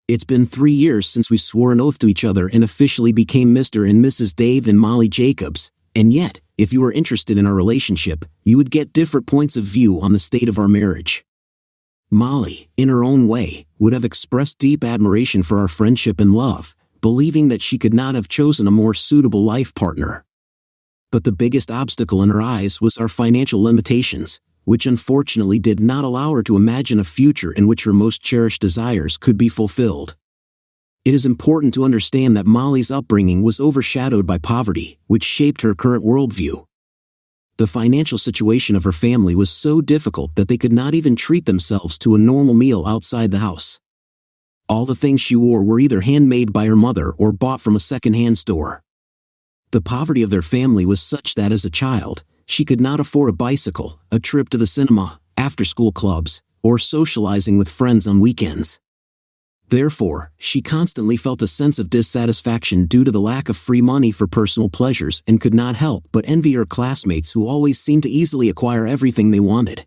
It's been 3 years since we swore an oath to each other and officially became Mr. and Mrs. Dave and Molly Jacobs, and yet, if you were interested in our relationship, you would get different points of view on the state of our marriage. Molly, in her own way, would have expressed deep admiration for our friendship and love, believing that she could not have chosen a more suitable life partner. But the biggest obstacle in her eyes was our financial limitations, which unfortunately did not allow her to imagine a future in which her most cherished desires could be fulfilled. It is important to understand that Molly's upbringing was overshadowed by poverty, which shaped her current worldview. The financial situation of her family was so difficult that they could not even treat themselves to a normal meal outside the house. All the things she wore were either handmade by her mother or bought from a second-hand store. The poverty of their family was such that as a child, she could not afford a bicycle, a trip to the cinema, after-school clubs, or socializing with friends on weekends. Therefore, she constantly felt a sense of dissatisfaction due to the lack of free money for personal pleasures and could not help but envy her classmates who always seemed to easily acquire everything they wanted.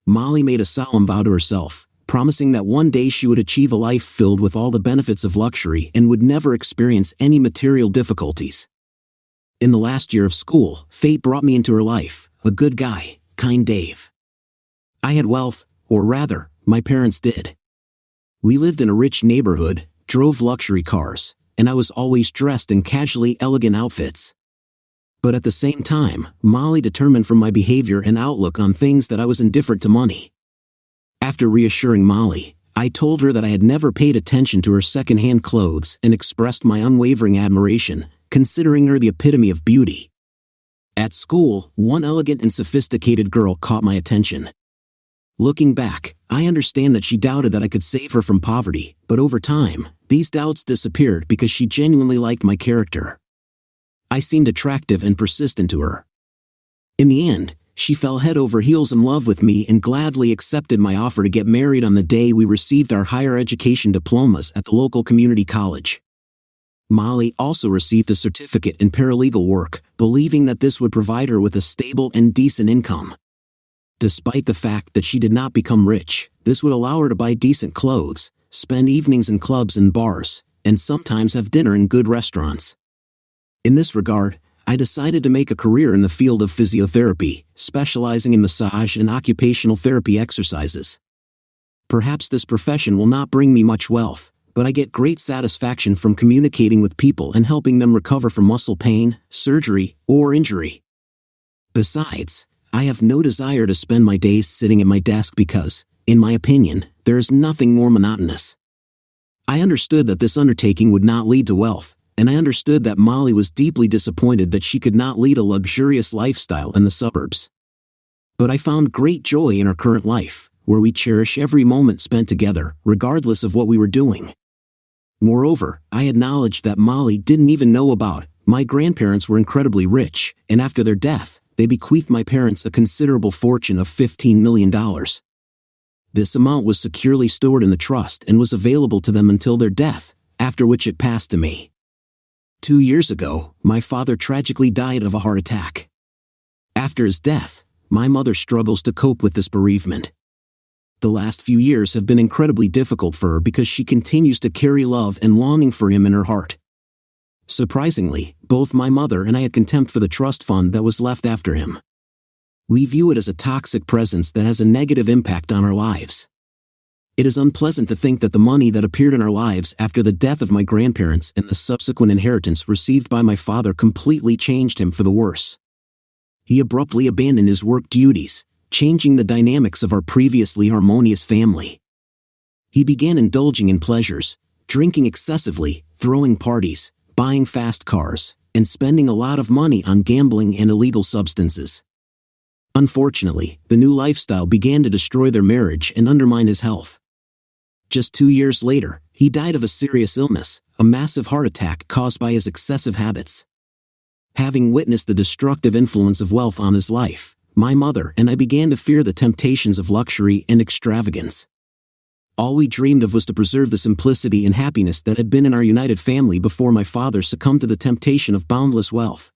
Molly made a solemn vow to herself, promising that one day she would achieve a life filled with all the benefits of luxury and would never experience any material difficulties. In the last year of school, fate brought me into her life, a good guy, kind Dave. I had wealth, or rather, my parents did. We lived in a rich neighborhood, drove luxury cars, and I was always dressed in casually elegant outfits. But at the same time, Molly determined from my behavior and outlook on things that I was indifferent to money. After reassuring Molly, I told her that I had never paid attention to her second-hand clothes and expressed my unwavering admiration, considering her the epitome of beauty. At school, one elegant and sophisticated girl caught my attention. Looking back, I understand that she doubted that I could save her from poverty, but over time, these doubts disappeared because she genuinely liked my character. I seemed attractive and persistent to her. In the end, she fell head over heels in love with me and gladly accepted my offer to get married on the day we received our higher education diplomas at the local community college. Molly also received a certificate in paralegal work, believing that this would provide her with a stable and decent income. Despite the fact that she did not become rich, this would allow her to buy decent clothes, spend evenings in clubs and bars, and sometimes have dinner in good restaurants. In this regard, I decided to make a career in the field of physiotherapy, specializing in massage and occupational therapy exercises. Perhaps this profession will not bring me much wealth, but I get great satisfaction from communicating with people and helping them recover from muscle pain, surgery, or injury. Besides, I have no desire to spend my days sitting at my desk because, in my opinion, there is nothing more monotonous. I understood that this undertaking would not lead to wealth, and I understood that Molly was deeply disappointed that she could not lead a luxurious lifestyle in the suburbs. But I found great joy in our current life, where we cherish every moment spent together, regardless of what we were doing. Moreover, I acknowledged that Molly didn't even know about. My grandparents were incredibly rich, and after their death, they bequeathed my parents a considerable fortune of $15 million. This amount was securely stored in the trust and was available to them until their death, after which it passed to me. 2 years ago, my father tragically died of a heart attack. After his death, my mother struggles to cope with this bereavement. The last few years have been incredibly difficult for her because she continues to carry love and longing for him in her heart. Surprisingly, both my mother and I had contempt for the trust fund that was left after him. We view it as a toxic presence that has a negative impact on our lives. It is unpleasant to think that the money that appeared in our lives after the death of my grandparents and the subsequent inheritance received by my father completely changed him for the worse. He abruptly abandoned his work duties, changing the dynamics of our previously harmonious family. He began indulging in pleasures, drinking excessively, throwing parties, buying fast cars, and spending a lot of money on gambling and illegal substances. Unfortunately, the new lifestyle began to destroy their marriage and undermine his health. Just 2 years later, he died of a serious illness, a massive heart attack caused by his excessive habits. Having witnessed the destructive influence of wealth on his life, my mother and I began to fear the temptations of luxury and extravagance. All we dreamed of was to preserve the simplicity and happiness that had been in our united family before my father succumbed to the temptation of boundless wealth.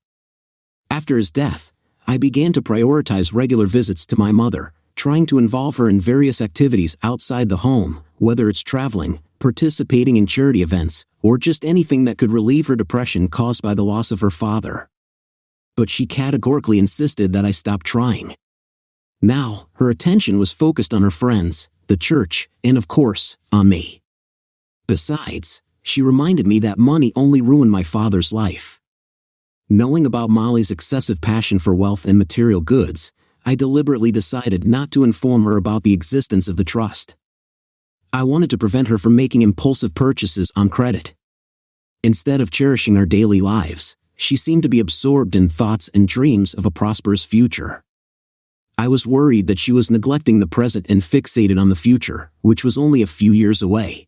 After his death, I began to prioritize regular visits to my mother, trying to involve her in various activities outside the home, whether it's traveling, participating in charity events, or just anything that could relieve her depression caused by the loss of her father. But she categorically insisted that I stop trying. Now, her attention was focused on her friends, the church, and of course, on me. Besides, she reminded me that money only ruined my father's life. Knowing about Molly's excessive passion for wealth and material goods, I deliberately decided not to inform her about the existence of the trust. I wanted to prevent her from making impulsive purchases on credit. Instead of cherishing our daily lives, she seemed to be absorbed in thoughts and dreams of a prosperous future. I was worried that she was neglecting the present and fixated on the future, which was only a few years away.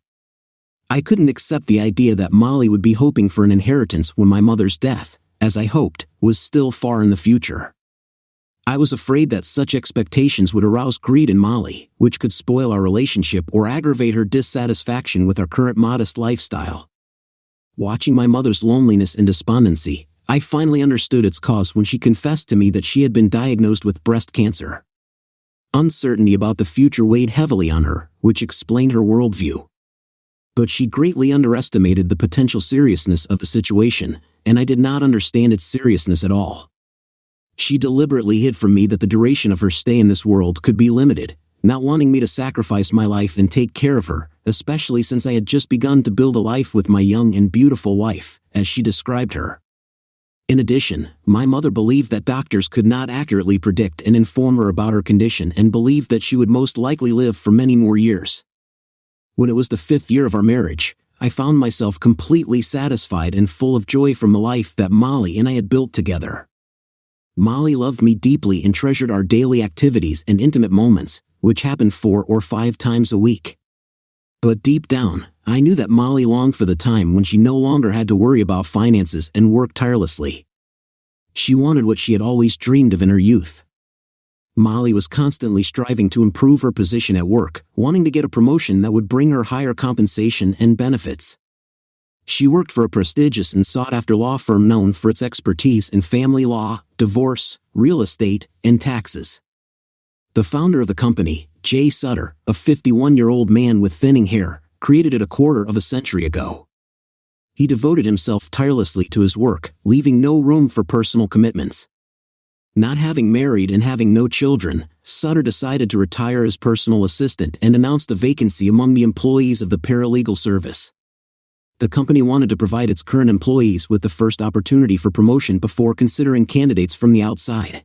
I couldn't accept the idea that Molly would be hoping for an inheritance when my mother's death, as I hoped, was still far in the future. I was afraid that such expectations would arouse greed in Molly, which could spoil our relationship or aggravate her dissatisfaction with our current modest lifestyle. Watching my mother's loneliness and despondency, I finally understood its cause when she confessed to me that she had been diagnosed with breast cancer. Uncertainty about the future weighed heavily on her, which explained her worldview. But she greatly underestimated the potential seriousness of the situation, and I did not understand its seriousness at all. She deliberately hid from me that the duration of her stay in this world could be limited, not wanting me to sacrifice my life and take care of her, especially since I had just begun to build a life with my young and beautiful wife, as she described her. In addition, my mother believed that doctors could not accurately predict and inform her about her condition and believed that she would most likely live for many more years. When it was the 5th year of our marriage, I found myself completely satisfied and full of joy from the life that Molly and I had built together. Molly loved me deeply and treasured our daily activities and intimate moments, which happened 4 or 5 times a week. But deep down, I knew that Molly longed for the time when she no longer had to worry about finances and work tirelessly. She wanted what she had always dreamed of in her youth. Molly was constantly striving to improve her position at work, wanting to get a promotion that would bring her higher compensation and benefits. She worked for a prestigious and sought-after law firm known for its expertise in family law, divorce, real estate, and taxes. The founder of the company, Jay Sutter, a 51-year-old man with thinning hair, created it a quarter of a century ago. He devoted himself tirelessly to his work, leaving no room for personal commitments. Not having married and having no children, Sutter decided to retire as personal assistant and announced a vacancy among the employees of the paralegal service. The company wanted to provide its current employees with the first opportunity for promotion before considering candidates from the outside.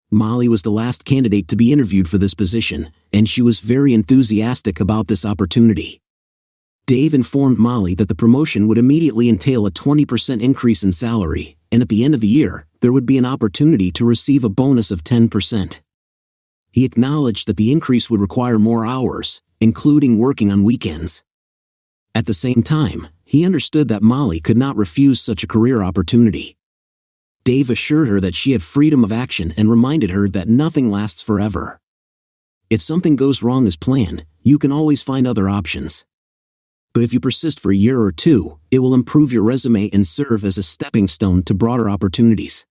Molly was the last candidate to be interviewed for this position, and she was very enthusiastic about this opportunity. Dave informed Molly that the promotion would immediately entail a 20% increase in salary, and at the end of the year, there would be an opportunity to receive a bonus of 10%. He acknowledged that the increase would require more hours, including working on weekends. At the same time, he understood that Molly could not refuse such a career opportunity. Dave assured her that she had freedom of action and reminded her that nothing lasts forever. If something goes wrong as planned, you can always find other options. But if you persist for a year or 2, it will improve your resume and serve as a stepping stone to broader opportunities.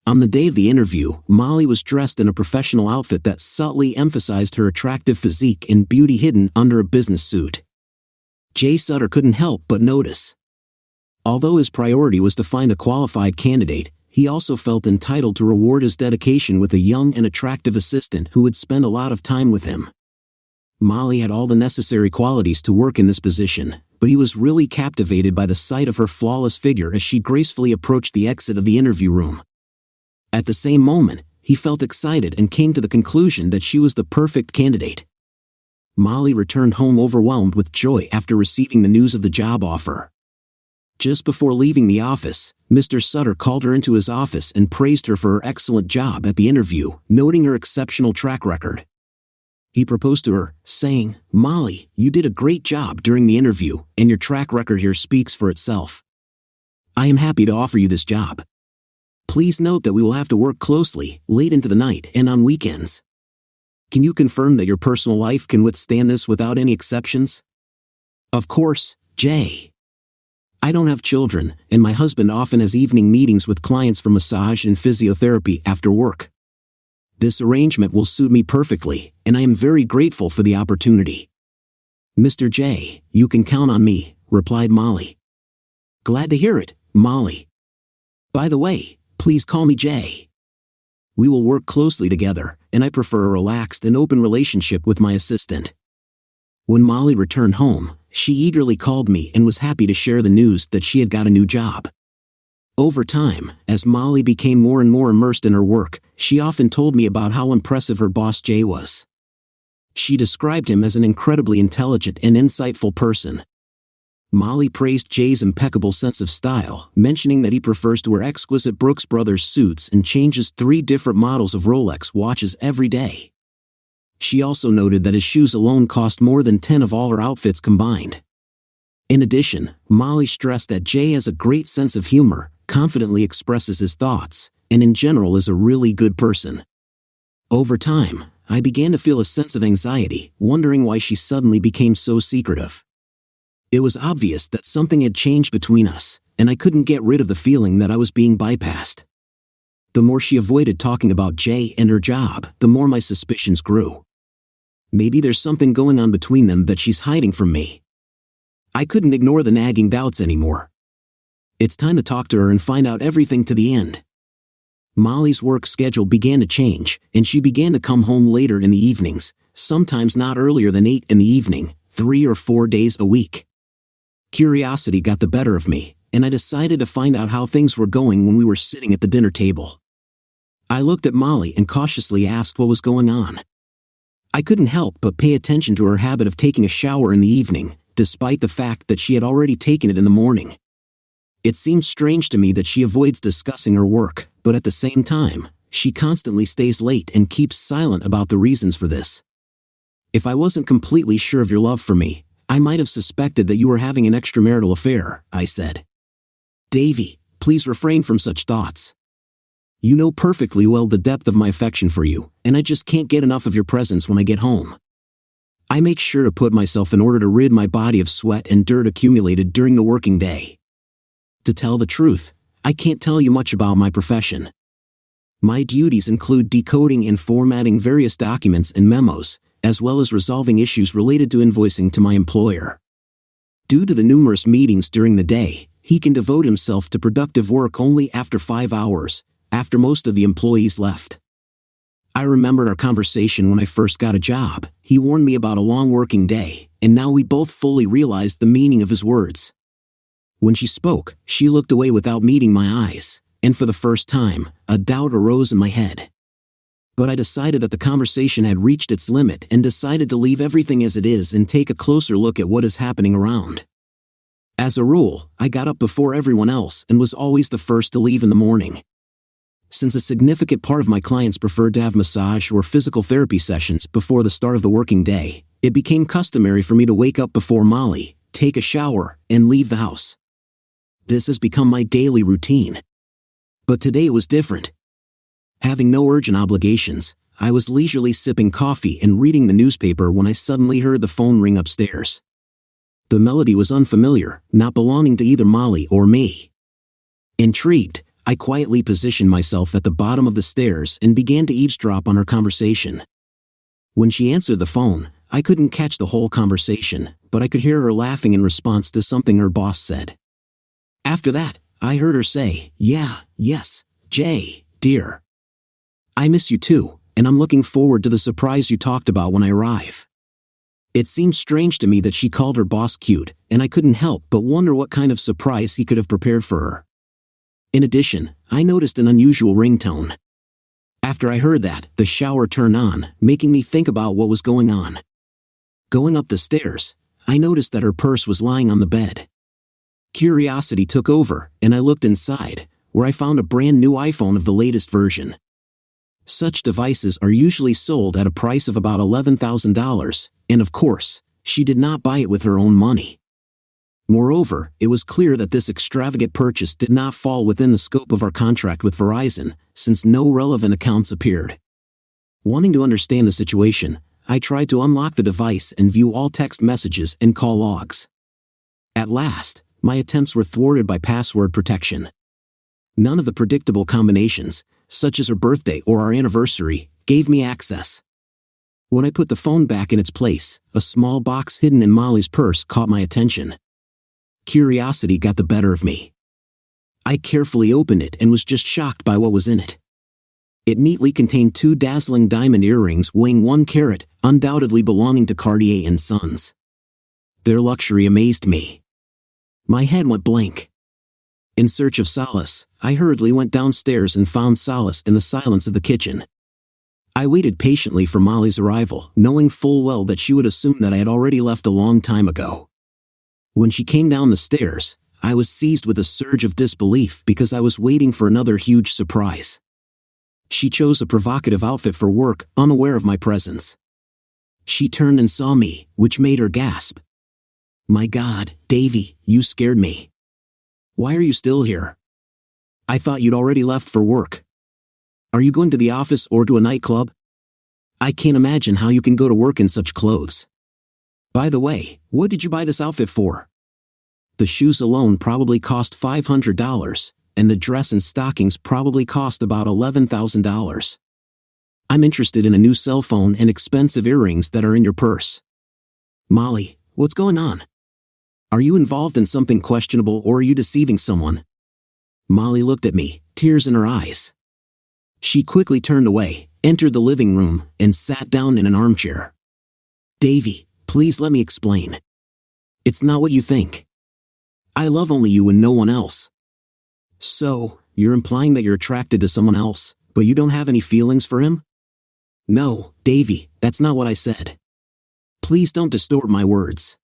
On the day of the interview, Molly was dressed in a professional outfit that subtly emphasized her attractive physique and beauty hidden under a business suit. Jay Sutter couldn't help but notice. Although his priority was to find a qualified candidate, he also felt entitled to reward his dedication with a young and attractive assistant who would spend a lot of time with him. Molly had all the necessary qualities to work in this position, but he was really captivated by the sight of her flawless figure as she gracefully approached the exit of the interview room. At the same moment, he felt excited and came to the conclusion that she was the perfect candidate. Molly returned home overwhelmed with joy after receiving the news of the job offer. Just before leaving the office, Mr. Sutter called her into his office and praised her for her excellent job at the interview, noting her exceptional track record. He proposed to her, saying, "Molly, you did a great job during the interview, and your track record here speaks for itself. I am happy to offer you this job. Please note that we will have to work closely, late into the night and on weekends. Can you confirm that your personal life can withstand this without any exceptions?" "Of course, Jay. I don't have children, and my husband often has evening meetings with clients for massage and physiotherapy after work." This arrangement will suit me perfectly, and I am very grateful for the opportunity." "Mr. J, you can count on me," replied Molly. "Glad to hear it, Molly. By the way, please call me Jay. We will work closely together, and I prefer a relaxed and open relationship with my assistant." When Molly returned home, she eagerly called me and was happy to share the news that she had got a new job. Over time, as Molly became more and more immersed in her work, she often told me about how impressive her boss Jay was. She described him as an incredibly intelligent and insightful person. Molly praised Jay's impeccable sense of style, mentioning that he prefers to wear exquisite Brooks Brothers suits and changes 3 different models of Rolex watches every day. She also noted that his shoes alone cost more than 10 of all her outfits combined. In addition, Molly stressed that Jay has a great sense of humor, confidently expresses his thoughts, and in general is a really good person. Over time, I began to feel a sense of anxiety, wondering why she suddenly became so secretive. It was obvious that something had changed between us, and I couldn't get rid of the feeling that I was being bypassed. The more she avoided talking about Jay and her job, the more my suspicions grew. Maybe there's something going on between them that she's hiding from me. I couldn't ignore the nagging doubts anymore. It's time to talk to her and find out everything to the end. Molly's work schedule began to change, and she began to come home later in the evenings, sometimes not earlier than 8 in the evening, 3 or 4 days a week. Curiosity got the better of me, and I decided to find out how things were going when we were sitting at the dinner table. I looked at Molly and cautiously asked what was going on. I couldn't help but pay attention to her habit of taking a shower in the evening, despite the fact that she had already taken it in the morning. It seemed strange to me that she avoids discussing her work, but at the same time, she constantly stays late and keeps silent about the reasons for this. "If I wasn't completely sure of your love for me, I might have suspected that you were having an extramarital affair," I said. "Davy, please refrain from such thoughts. You know perfectly well the depth of my affection for you, and I just can't get enough of your presence when I get home. I make sure to put myself in order to rid my body of sweat and dirt accumulated during the working day. To tell the truth, I can't tell you much about my profession. My duties include decoding and formatting various documents and memos, as well as resolving issues related to invoicing to my employer. Due to the numerous meetings during the day, he can devote himself to productive work only after 5 hours, after most of the employees left. I remembered our conversation when I first got a job. He warned me about a long working day, and now we both fully realized the meaning of his words. When she spoke, she looked away without meeting my eyes, and for the first time, a doubt arose in my head. But I decided that the conversation had reached its limit and decided to leave everything as it is and take a closer look at what is happening around. As a rule, I got up before everyone else and was always the first to leave in the morning. Since a significant part of my clients preferred to have massage or physical therapy sessions before the start of the working day, it became customary for me to wake up before Molly, take a shower, and leave the house. This has become my daily routine. But today it was different. Having no urgent obligations, I was leisurely sipping coffee and reading the newspaper when I suddenly heard the phone ring upstairs. The melody was unfamiliar, not belonging to either Molly or me. Intrigued, I quietly positioned myself at the bottom of the stairs and began to eavesdrop on her conversation. When she answered the phone, I couldn't catch the whole conversation, but I could hear her laughing in response to something her boss said. After that, I heard her say, "Yes, Jay, dear. I miss you too, and I'm looking forward to the surprise you talked about when I arrive." It seemed strange to me that she called her boss cute, and I couldn't help but wonder what kind of surprise he could have prepared for her. In addition, I noticed an unusual ringtone. After I heard that, the shower turned on, making me think about what was going on. Going up the stairs, I noticed that her purse was lying on the bed. Curiosity took over, and I looked inside, where I found a brand new iPhone of the latest version. Such devices are usually sold at a price of about $11,000, and of course, she did not buy it with her own money. Moreover, it was clear that this extravagant purchase did not fall within the scope of our contract with Verizon, since no relevant accounts appeared. Wanting to understand the situation, I tried to unlock the device and view all text messages and call logs. At last, my attempts were thwarted by password protection. None of the predictable combinations, such as her birthday or our anniversary, gave me access. When I put the phone back in its place, a small box hidden in Molly's purse caught my attention. Curiosity got the better of me. I carefully opened it and was just shocked by what was in it. It neatly contained 2 dazzling diamond earrings weighing 1 carat, undoubtedly belonging to Cartier & Sons. Their luxury amazed me. My head went blank. In search of solace, I hurriedly went downstairs and found solace in the silence of the kitchen. I waited patiently for Molly's arrival, knowing full well that she would assume that I had already left a long time ago. When she came down the stairs, I was seized with a surge of disbelief because I was waiting for another huge surprise. She chose a provocative outfit for work, unaware of my presence. She turned and saw me, which made her gasp. "My God, Davy, you scared me. Why are you still here? I thought you'd already left for work. Are you going to the office or to a nightclub? I can't imagine how you can go to work in such clothes. By the way, what did you buy this outfit for? The shoes alone probably cost $500, and the dress and stockings probably cost about $11,000. I'm interested in a new cell phone and expensive earrings that are in your purse. Molly, what's going on? Are you involved in something questionable or are you deceiving someone?" Molly looked at me, tears in her eyes. She quickly turned away, entered the living room, and sat down in an armchair. "Davy, please let me explain. It's not what you think. I love only you and no one else." "So, you're implying that you're attracted to someone else, but you don't have any feelings for him?" "No, Davy, that's not what I said. Please don't distort my words.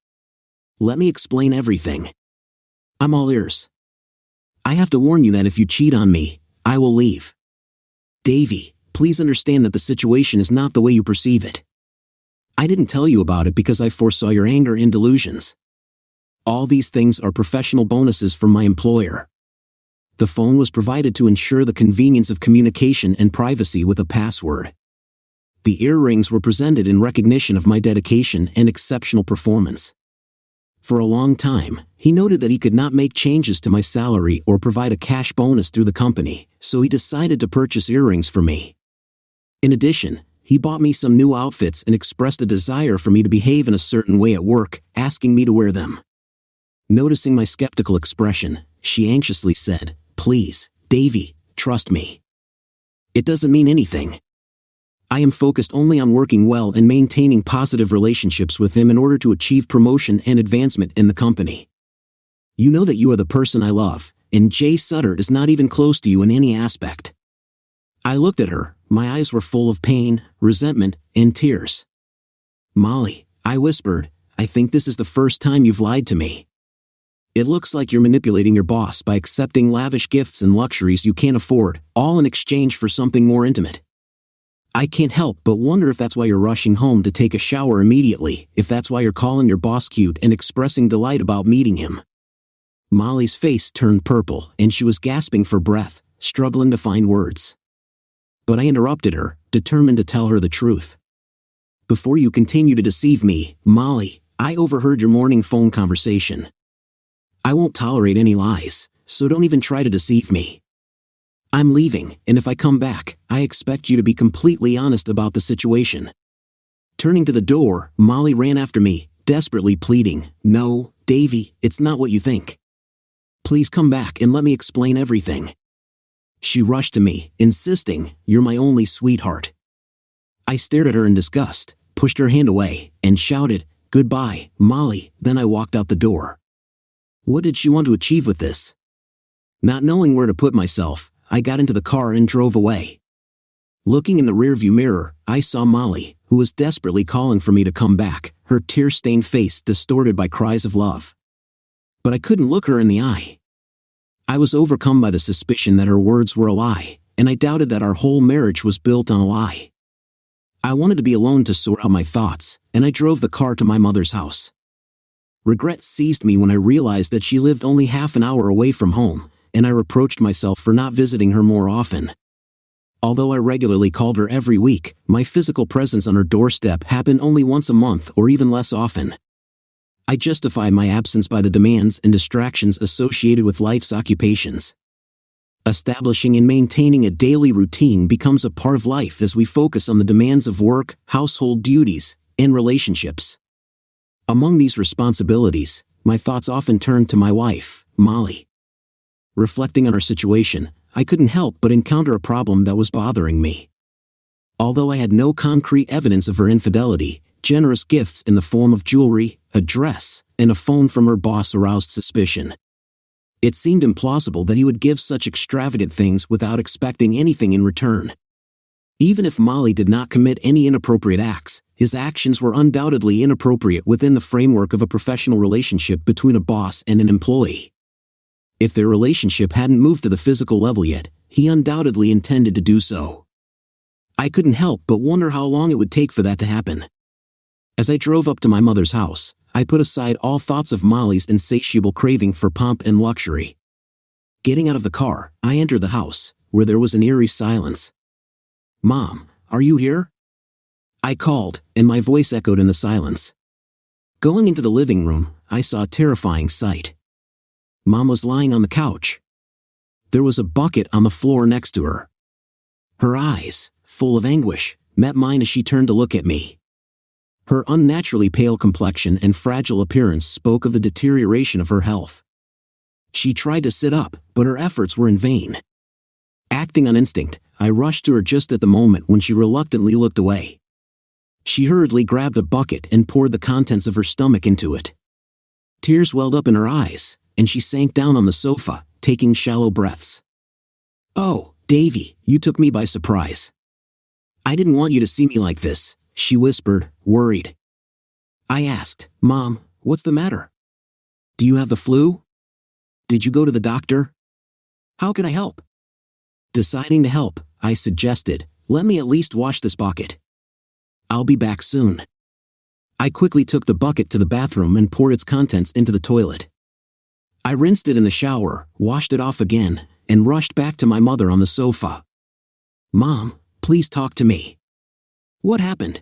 Let me explain everything. I'm all ears. I have to warn you that if you cheat on me, I will leave. Davy, please understand that the situation is not the way you perceive it. I didn't tell you about it because I foresaw your anger and delusions. All these things are professional bonuses from my employer. The phone was provided to ensure the convenience of communication and privacy with a password. The earrings were presented in recognition of my dedication and exceptional performance. For a long time, he noted that he could not make changes to my salary or provide a cash bonus through the company, so he decided to purchase earrings for me. In addition, he bought me some new outfits and expressed a desire for me to behave in a certain way at work, asking me to wear them. Noticing my skeptical expression, she anxiously said, "Please, Davy, trust me. It doesn't mean anything. I am focused only on working well and maintaining positive relationships with him in order to achieve promotion and advancement in the company. You know that you are the person I love, and Jay Sutter is not even close to you in any aspect." I looked at her, my eyes were full of pain, resentment, and tears. "Molly," I whispered, "I think this is the first time you've lied to me. It looks like you're manipulating your boss by accepting lavish gifts and luxuries you can't afford, all in exchange for something more intimate. I can't help but wonder if that's why you're rushing home to take a shower immediately, if that's why you're calling your boss cute and expressing delight about meeting him." Molly's face turned purple and she was gasping for breath, struggling to find words. But I interrupted her, determined to tell her the truth. "Before you continue to deceive me, Molly, I overheard your morning phone conversation. I won't tolerate any lies, so don't even try to deceive me. I'm leaving, and if I come back, I expect you to be completely honest about the situation." Turning to the door, Molly ran after me, desperately pleading, "No, Davy, it's not what you think. Please come back and let me explain everything." She rushed to me, insisting, "You're my only sweetheart." I stared at her in disgust, pushed her hand away, and shouted, "Goodbye, Molly," then I walked out the door. What did she want to achieve with this? Not knowing where to put myself, I got into the car and drove away. Looking in the rearview mirror, I saw Molly, who was desperately calling for me to come back, her tear-stained face distorted by cries of love. But I couldn't look her in the eye. I was overcome by the suspicion that her words were a lie, and I doubted that our whole marriage was built on a lie. I wanted to be alone to sort out my thoughts, and I drove the car to my mother's house. Regret seized me when I realized that she lived only half an hour away from home, and I reproached myself for not visiting her more often. Although I regularly called her every week, my physical presence on her doorstep happened only once a month or even less often. I justified my absence by the demands and distractions associated with life's occupations. Establishing and maintaining a daily routine becomes a part of life as we focus on the demands of work, household duties, and relationships. Among these responsibilities, my thoughts often turn to my wife, Molly. Reflecting on our situation, I couldn't help but encounter a problem that was bothering me. Although I had no concrete evidence of her infidelity, generous gifts in the form of jewelry, a dress, and a phone from her boss aroused suspicion. It seemed implausible that he would give such extravagant things without expecting anything in return. Even if Molly did not commit any inappropriate acts, his actions were undoubtedly inappropriate within the framework of a professional relationship between a boss and an employee. If their relationship hadn't moved to the physical level yet, he undoubtedly intended to do so. I couldn't help but wonder how long it would take for that to happen. As I drove up to my mother's house, I put aside all thoughts of Molly's insatiable craving for pomp and luxury. Getting out of the car, I entered the house, where there was an eerie silence. "Mom, are you here?" I called, and my voice echoed in the silence. Going into the living room, I saw a terrifying sight. Mom was lying on the couch. There was a bucket on the floor next to her. Her eyes, full of anguish, met mine as she turned to look at me. Her unnaturally pale complexion and fragile appearance spoke of the deterioration of her health. She tried to sit up, but her efforts were in vain. Acting on instinct, I rushed to her just at the moment when she reluctantly looked away. She hurriedly grabbed a bucket and poured the contents of her stomach into it. Tears welled up in her eyes, and she sank down on the sofa, taking shallow breaths. "Oh, Davy, you took me by surprise. I didn't want you to see me like this," she whispered, worried. I asked, "Mom, what's the matter? Do you have the flu? Did you go to the doctor? How can I help?" Deciding to help, I suggested, "Let me at least wash this bucket. I'll be back soon." I quickly took the bucket to the bathroom and poured its contents into the toilet. I rinsed it in the shower, washed it off again, and rushed back to my mother on the sofa. "Mom, please talk to me. What happened?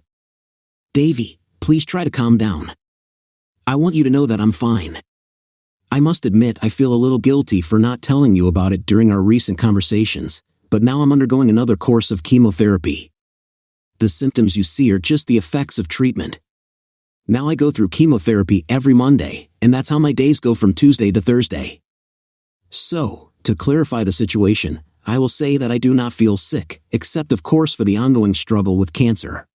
Davy, please try to calm down. I want you to know that I'm fine. I must admit I feel a little guilty for not telling you about it during our recent conversations, but now I'm undergoing another course of chemotherapy. The symptoms you see are just the effects of treatment. Now I go through chemotherapy every Monday, and that's how my days go from Tuesday to Thursday. So, to clarify the situation, I will say that I do not feel sick, except of course for the ongoing struggle with cancer.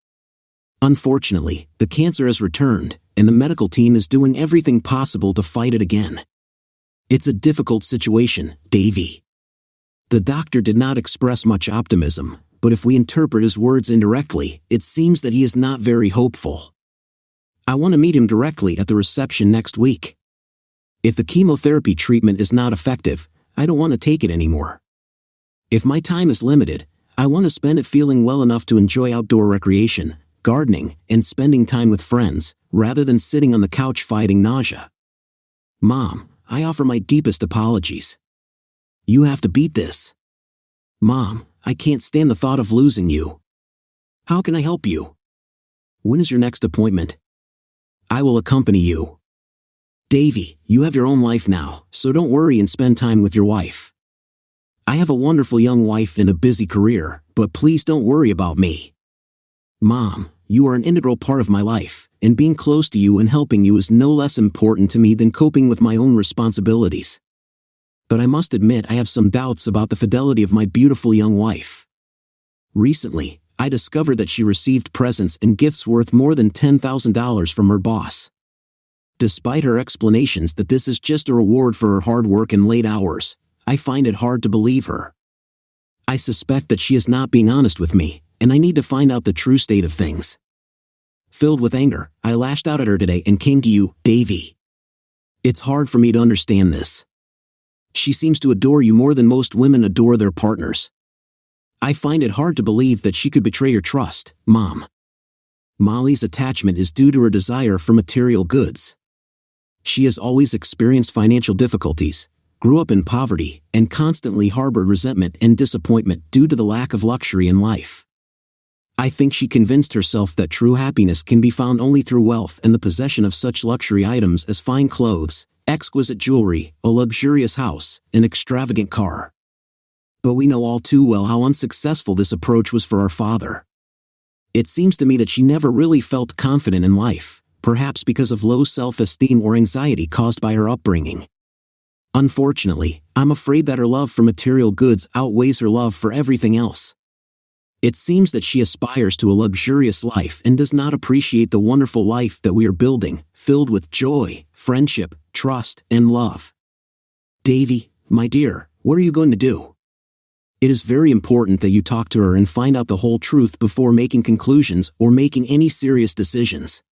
Unfortunately, the cancer has returned, and the medical team is doing everything possible to fight it again. It's a difficult situation, Davy." The doctor did not express much optimism, but if we interpret his words indirectly, it seems that he is not very hopeful. I want to meet him directly at the reception next week. If the chemotherapy treatment is not effective, I don't want to take it anymore. If my time is limited, I want to spend it feeling well enough to enjoy outdoor recreation, gardening, and spending time with friends, rather than sitting on the couch fighting nausea. Mom, I offer my deepest apologies. You have to beat this. Mom, I can't stand the thought of losing you. How can I help you? When is your next appointment? I will accompany you. Davy, you have your own life now, so don't worry and spend time with your wife. I have a wonderful young wife and a busy career, but please don't worry about me. Mom, you are an integral part of my life, and being close to you and helping you is no less important to me than coping with my own responsibilities. But I must admit I have some doubts about the fidelity of my beautiful young wife. Recently, I discovered that she received presents and gifts worth more than $10,000 from her boss. Despite her explanations that this is just a reward for her hard work and late hours, I find it hard to believe her. I suspect that she is not being honest with me, and I need to find out the true state of things. Filled with anger, I lashed out at her today and came to you, Davy. It's hard for me to understand this. She seems to adore you more than most women adore their partners. I find it hard to believe that she could betray your trust, Mom. Molly's attachment is due to her desire for material goods. She has always experienced financial difficulties, grew up in poverty, and constantly harbored resentment and disappointment due to the lack of luxury in life. I think she convinced herself that true happiness can be found only through wealth and the possession of such luxury items as fine clothes, exquisite jewelry, a luxurious house, an extravagant car. but we know all too well how unsuccessful this approach was for our father. It seems to me that she never really felt confident in life, perhaps because of low self-esteem or anxiety caused by her upbringing. Unfortunately, I'm afraid that her love for material goods outweighs her love for everything else. It seems that she aspires to a luxurious life and does not appreciate the wonderful life that we are building, filled with joy, friendship, trust, and love. Davy, my dear, what are you going to do? It is very important that you talk to her and find out the whole truth before making conclusions or making any serious decisions.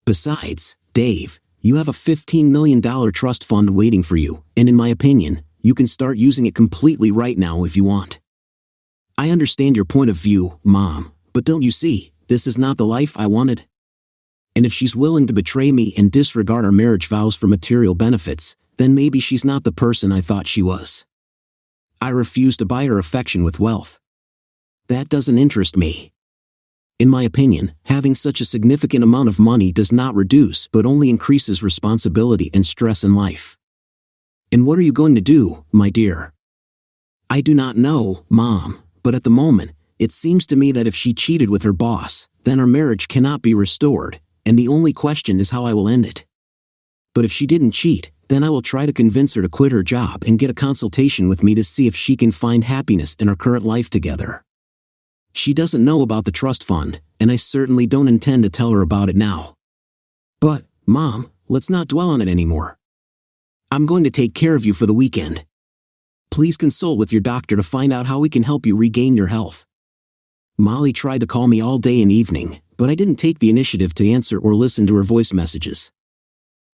Besides, Dave, you have a $15 million trust fund waiting for you, and in my opinion, you can start using it completely right now if you want. I understand your point of view, Mom, but don't you see, this is not the life I wanted? And if she's willing to betray me and disregard our marriage vows for material benefits, then maybe she's not the person I thought she was. I refuse to buy her affection with wealth. That doesn't interest me. In my opinion, having such a significant amount of money does not reduce but only increases responsibility and stress in life. And what are you going to do, my dear? I do not know, Mom, but at the moment, it seems to me that if she cheated with her boss, then our marriage cannot be restored, and the only question is how I will end it. But if she didn't cheat, then I will try to convince her to quit her job and get a consultation with me to see if she can find happiness in our current life together. She doesn't know about the trust fund, and I certainly don't intend to tell her about it now. But, Mom, let's not dwell on it anymore. I'm going to take care of you for the weekend. Please consult with your doctor to find out how we can help you regain your health. Molly tried to call me all day and evening, but I didn't take the initiative to answer or listen to her voice messages.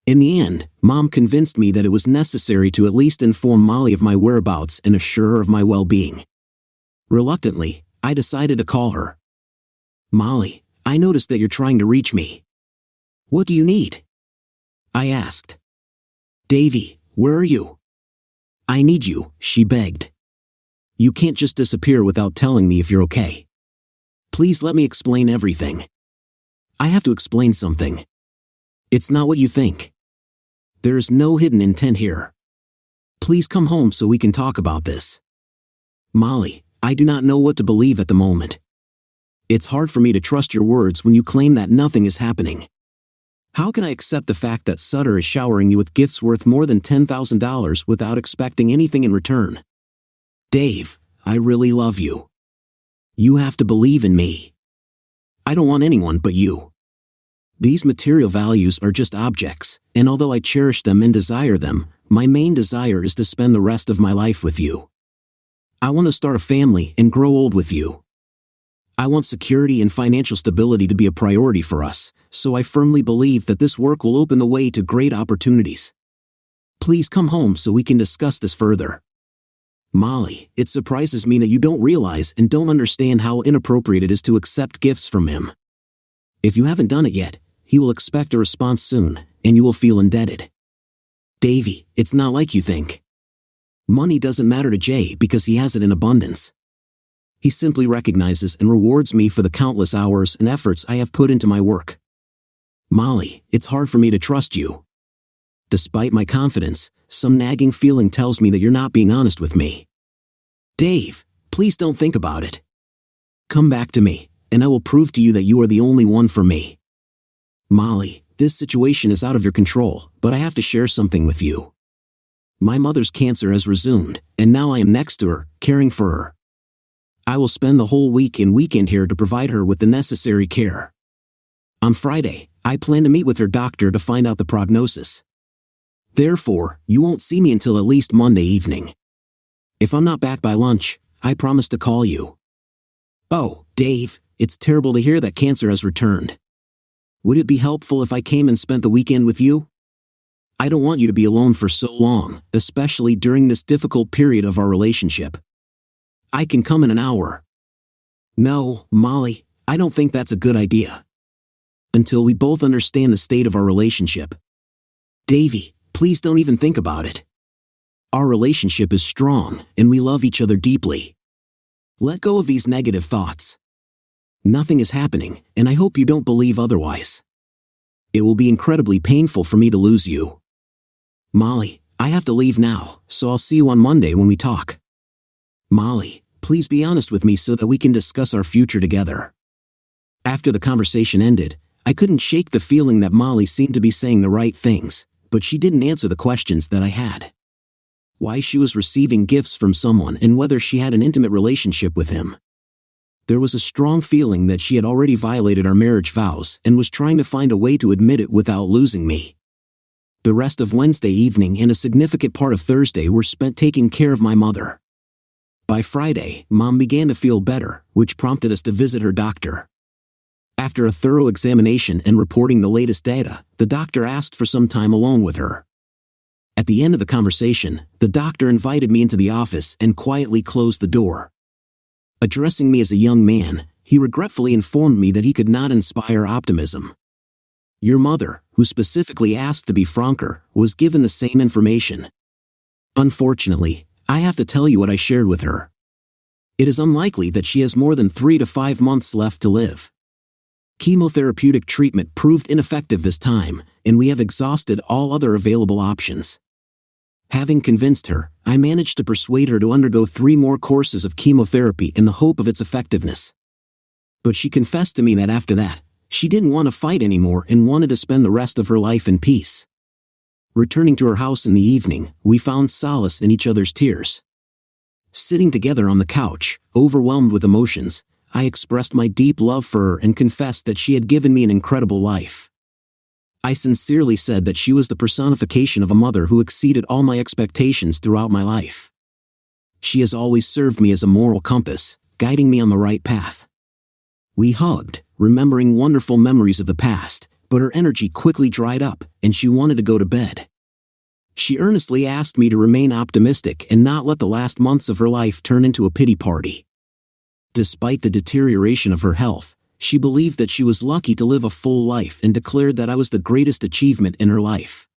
In the end, Mom convinced me that it was necessary to at least inform Molly of my whereabouts and assure her of my well-being. Reluctantly, I decided to call her. Molly, I noticed that you're trying to reach me. What do you need? I asked. Davy, where are you? I need you, she begged. You can't just disappear without telling me if you're okay. Please let me explain everything. I have to explain something. It's not what you think. There is no hidden intent here. Please come home so we can talk about this. Molly, I do not know what to believe at the moment. It's hard for me to trust your words when you claim that nothing is happening. How can I accept the fact that Sutter is showering you with gifts worth more than $10,000 without expecting anything in return? Dave, I really love you. You have to believe in me. I don't want anyone but you. These material values are just objects, and although I cherish them and desire them, my main desire is to spend the rest of my life with you. I want to start a family and grow old with you. I want security and financial stability to be a priority for us, so I firmly believe that this work will open the way to great opportunities. Please come home so we can discuss this further. Molly, it surprises me that you don't realize and don't understand how inappropriate it is to accept gifts from him. If you haven't done it yet, he will expect a response soon, and you will feel indebted. Davy, it's not like you think. Money doesn't matter to Jay because he has it in abundance. He simply recognizes and rewards me for the countless hours and efforts I have put into my work. Molly, it's hard for me to trust you. Despite my confidence, some nagging feeling tells me that you're not being honest with me. Dave, please don't think about it. Come back to me, and I will prove to you that you are the only one for me. Molly, this situation is out of your control, but I have to share something with you. My mother's cancer has resumed, and now I am next to her, caring for her. I will spend the whole week and weekend here to provide her with the necessary care. On Friday, I plan to meet with her doctor to find out the prognosis. Therefore, you won't see me until at least Monday evening. If I'm not back by lunch, I promise to call you. Oh, Dave, it's terrible to hear that cancer has returned. Would it be helpful if I came and spent the weekend with you? I don't want you to be alone for so long, especially during this difficult period of our relationship. I can come in an hour. No, Molly, I don't think that's a good idea. Until we both understand the state of our relationship. Davy, please don't even think about it. Our relationship is strong, and we love each other deeply. Let go of these negative thoughts. Nothing is happening, and I hope you don't believe otherwise. It will be incredibly painful for me to lose you. Molly, I have to leave now, so I'll see you on Monday when we talk. "Molly, please be honest with me so that we can discuss our future together." After the conversation ended, I couldn't shake the feeling that Molly seemed to be saying the right things, but she didn't answer the questions that I had. Why she was receiving gifts from someone and whether she had an intimate relationship with him. There was a strong feeling that she had already violated our marriage vows and was trying to find a way to admit it without losing me. The rest of Wednesday evening and a significant part of Thursday were spent taking care of my mother. By Friday, Mom began to feel better, which prompted us to visit her doctor. After a thorough examination and reporting the latest data, the doctor asked for some time alone with her. At the end of the conversation, the doctor invited me into the office and quietly closed the door. Addressing me as a young man, he regretfully informed me that he could not inspire optimism. "Your mother, who specifically asked to be franker, was given the same information. Unfortunately, I have to tell you what I shared with her. It is unlikely that she has more than 3 to 5 months left to live. Chemotherapeutic treatment proved ineffective this time, and we have exhausted all other available options." Having convinced her, I managed to persuade her to undergo 3 more courses of chemotherapy in the hope of its effectiveness. But she confessed to me that after that, she didn't want to fight anymore and wanted to spend the rest of her life in peace. Returning to her house in the evening, we found solace in each other's tears. Sitting together on the couch, overwhelmed with emotions, I expressed my deep love for her and confessed that she had given me an incredible life. I sincerely said that she was the personification of a mother who exceeded all my expectations throughout my life. She has always served me as a moral compass, guiding me on the right path. We hugged, remembering wonderful memories of the past, but her energy quickly dried up, and she wanted to go to bed. She earnestly asked me to remain optimistic and not let the last months of her life turn into a pity party. Despite the deterioration of her health, she believed that she was lucky to live a full life and declared that I was the greatest achievement in her life.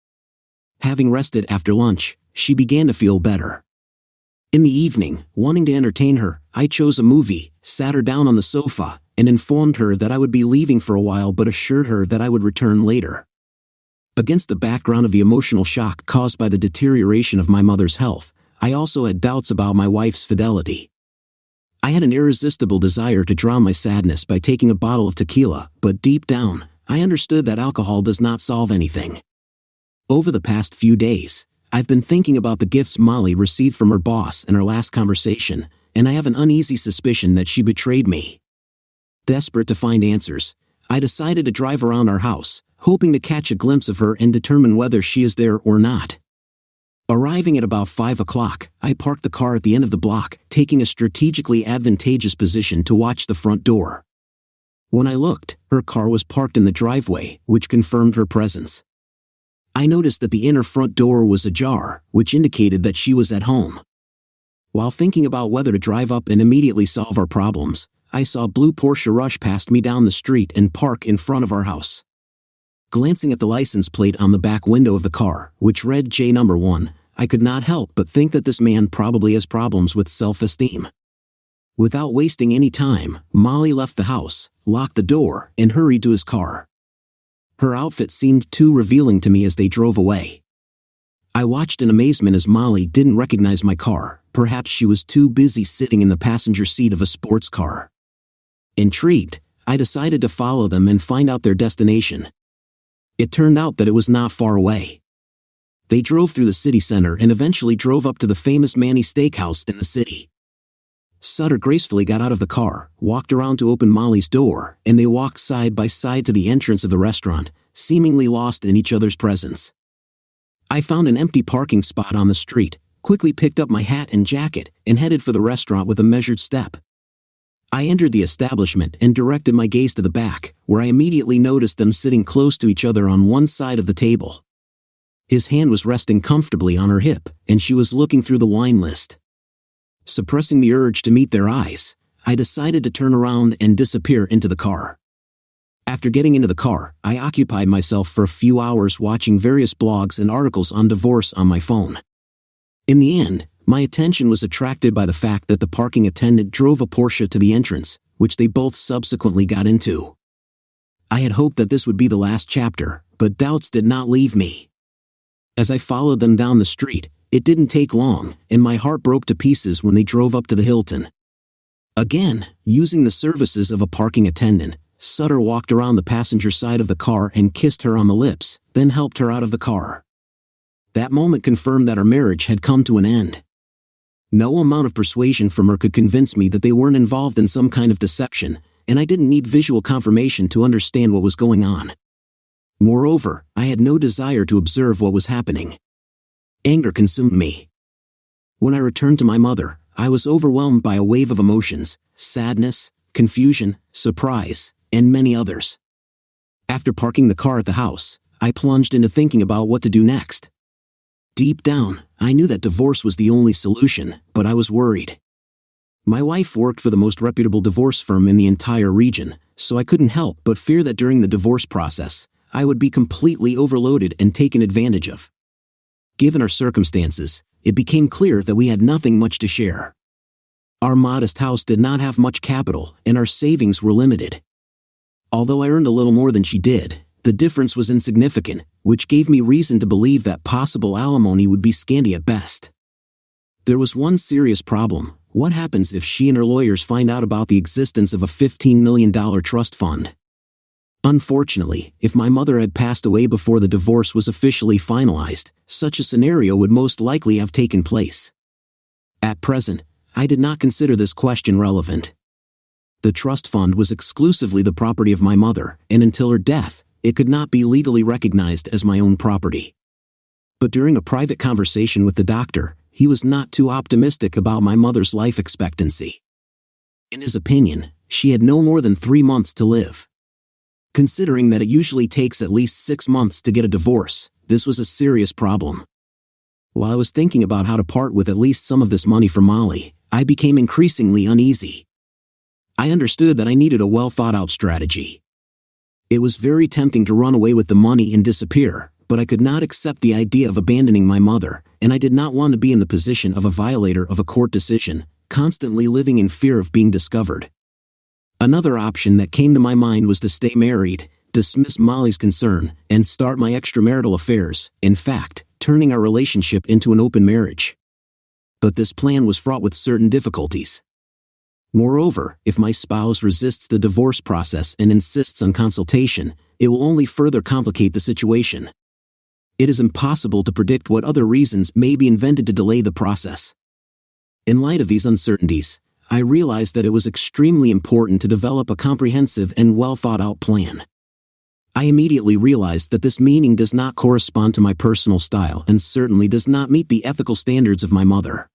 Having rested after lunch, she began to feel better. In the evening, wanting to entertain her, I chose a movie, sat her down on the sofa, and informed her that I would be leaving for a while but assured her that I would return later. Against the background of the emotional shock caused by the deterioration of my mother's health, I also had doubts about my wife's fidelity. I had an irresistible desire to drown my sadness by taking a bottle of tequila, but deep down, I understood that alcohol does not solve anything. Over the past few days, I've been thinking about the gifts Molly received from her boss in our last conversation, and I have an uneasy suspicion that she betrayed me. Desperate to find answers, I decided to drive around our house, hoping to catch a glimpse of her and determine whether she is there or not. Arriving at about 5 o'clock, I parked the car at the end of the block, taking a strategically advantageous position to watch the front door. When I looked, her car was parked in the driveway, which confirmed her presence. I noticed that the inner front door was ajar, which indicated that she was at home. While thinking about whether to drive up and immediately solve our problems, I saw a blue Porsche rush past me down the street and park in front of our house. Glancing at the license plate on the back window of the car, which read J number 1, I could not help but think that this man probably has problems with self-esteem. Without wasting any time, Molly left the house, locked the door, and hurried to his car. Her outfit seemed too revealing to me as they drove away. I watched in amazement as Molly didn't recognize my car. Perhaps she was too busy sitting in the passenger seat of a sports car. Intrigued, I decided to follow them and find out their destination. It turned out that it was not far away. They drove through the city center and eventually drove up to the famous Manny's Steakhouse in the city. Sutter gracefully got out of the car, walked around to open Molly's door, and they walked side by side to the entrance of the restaurant, seemingly lost in each other's presence. I found an empty parking spot on the street, quickly picked up my hat and jacket, and headed for the restaurant with a measured step. I entered the establishment and directed my gaze to the back, where I immediately noticed them sitting close to each other on one side of the table. His hand was resting comfortably on her hip, and she was looking through the wine list. Suppressing the urge to meet their eyes, I decided to turn around and disappear into the car. After getting into the car, I occupied myself for a few hours watching various blogs and articles on divorce on my phone. In the end, my attention was attracted by the fact that the parking attendant drove a Porsche to the entrance, which they both subsequently got into. I had hoped that this would be the last chapter, but doubts did not leave me. As I followed them down the street, It didn't take long, and my heart broke to pieces when they drove up to the Hilton. Again, using the services of a parking attendant, Sutter walked around the passenger side of the car and kissed her on the lips, then helped her out of the car. That moment confirmed that our marriage had come to an end. No amount of persuasion from her could convince me that they weren't involved in some kind of deception, and I didn't need visual confirmation to understand what was going on. Moreover, I had no desire to observe what was happening. Anger consumed me. When I returned to my mother, I was overwhelmed by a wave of emotions: sadness, confusion, surprise, and many others. After parking the car at the house, I plunged into thinking about what to do next. Deep down, I knew that divorce was the only solution, but I was worried. My wife worked for the most reputable divorce firm in the entire region, so I couldn't help but fear that during the divorce process, I would be completely overloaded and taken advantage of. Given our circumstances, it became clear that we had nothing much to share. Our modest house did not have much capital, and our savings were limited. Although I earned a little more than she did, the difference was insignificant, which gave me reason to believe that possible alimony would be scanty at best. There was one serious problem: what happens if she and her lawyers find out about the existence of a $15 million trust fund? Unfortunately, if my mother had passed away before the divorce was officially finalized, such a scenario would most likely have taken place. At present, I did not consider this question relevant. The trust fund was exclusively the property of my mother, and until her death, it could not be legally recognized as my own property. But during a private conversation with the doctor, he was not too optimistic about my mother's life expectancy. In his opinion, she had no more than 3 months to live. Considering that it usually takes at least 6 months to get a divorce, this was a serious problem. While I was thinking about how to part with at least some of this money for Molly, I became increasingly uneasy. I understood that I needed a well-thought-out strategy. It was very tempting to run away with the money and disappear, but I could not accept the idea of abandoning my mother, and I did not want to be in the position of a violator of a court decision, constantly living in fear of being discovered. Another option that came to my mind was to stay married, dismiss Molly's concern, and start my extramarital affairs, in fact, turning our relationship into an open marriage. But this plan was fraught with certain difficulties. Moreover, if my spouse resists the divorce process and insists on consultation, it will only further complicate the situation. It is impossible to predict what other reasons may be invented to delay the process. In light of these uncertainties, I realized that it was extremely important to develop a comprehensive and well-thought-out plan. I immediately realized that this meaning does not correspond to my personal style and certainly does not meet the ethical standards of my mother.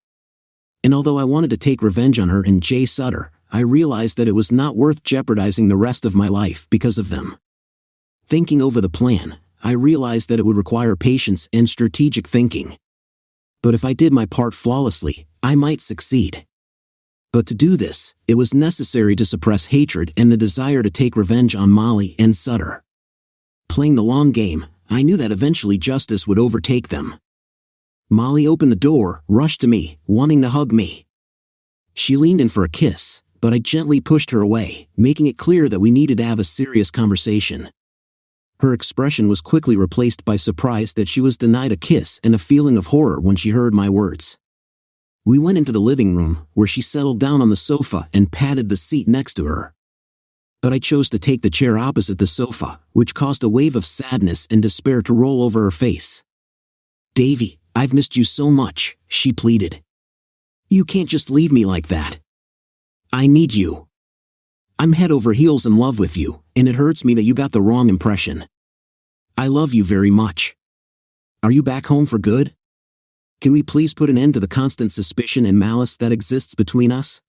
And although I wanted to take revenge on her and Jay Sutter, I realized that it was not worth jeopardizing the rest of my life because of them. Thinking over the plan, I realized that it would require patience and strategic thinking. But if I did my part flawlessly, I might succeed. But to do this, it was necessary to suppress hatred and the desire to take revenge on Molly and Sutter. Playing the long game, I knew that eventually justice would overtake them. Molly opened the door, rushed to me, wanting to hug me. She leaned in for a kiss, but I gently pushed her away, making it clear that we needed to have a serious conversation. Her expression was quickly replaced by surprise that she was denied a kiss and a feeling of horror when she heard my words. We went into the living room, where she settled down on the sofa and patted the seat next to her. But I chose to take the chair opposite the sofa, which caused a wave of sadness and despair to roll over her face. "Davy, I've missed you so much," she pleaded. "You can't just leave me like that. I need you. I'm head over heels in love with you, and it hurts me that you got the wrong impression. I love you very much. Are you back home for good? Can we please put an end to the constant suspicion and malice that exists between us?"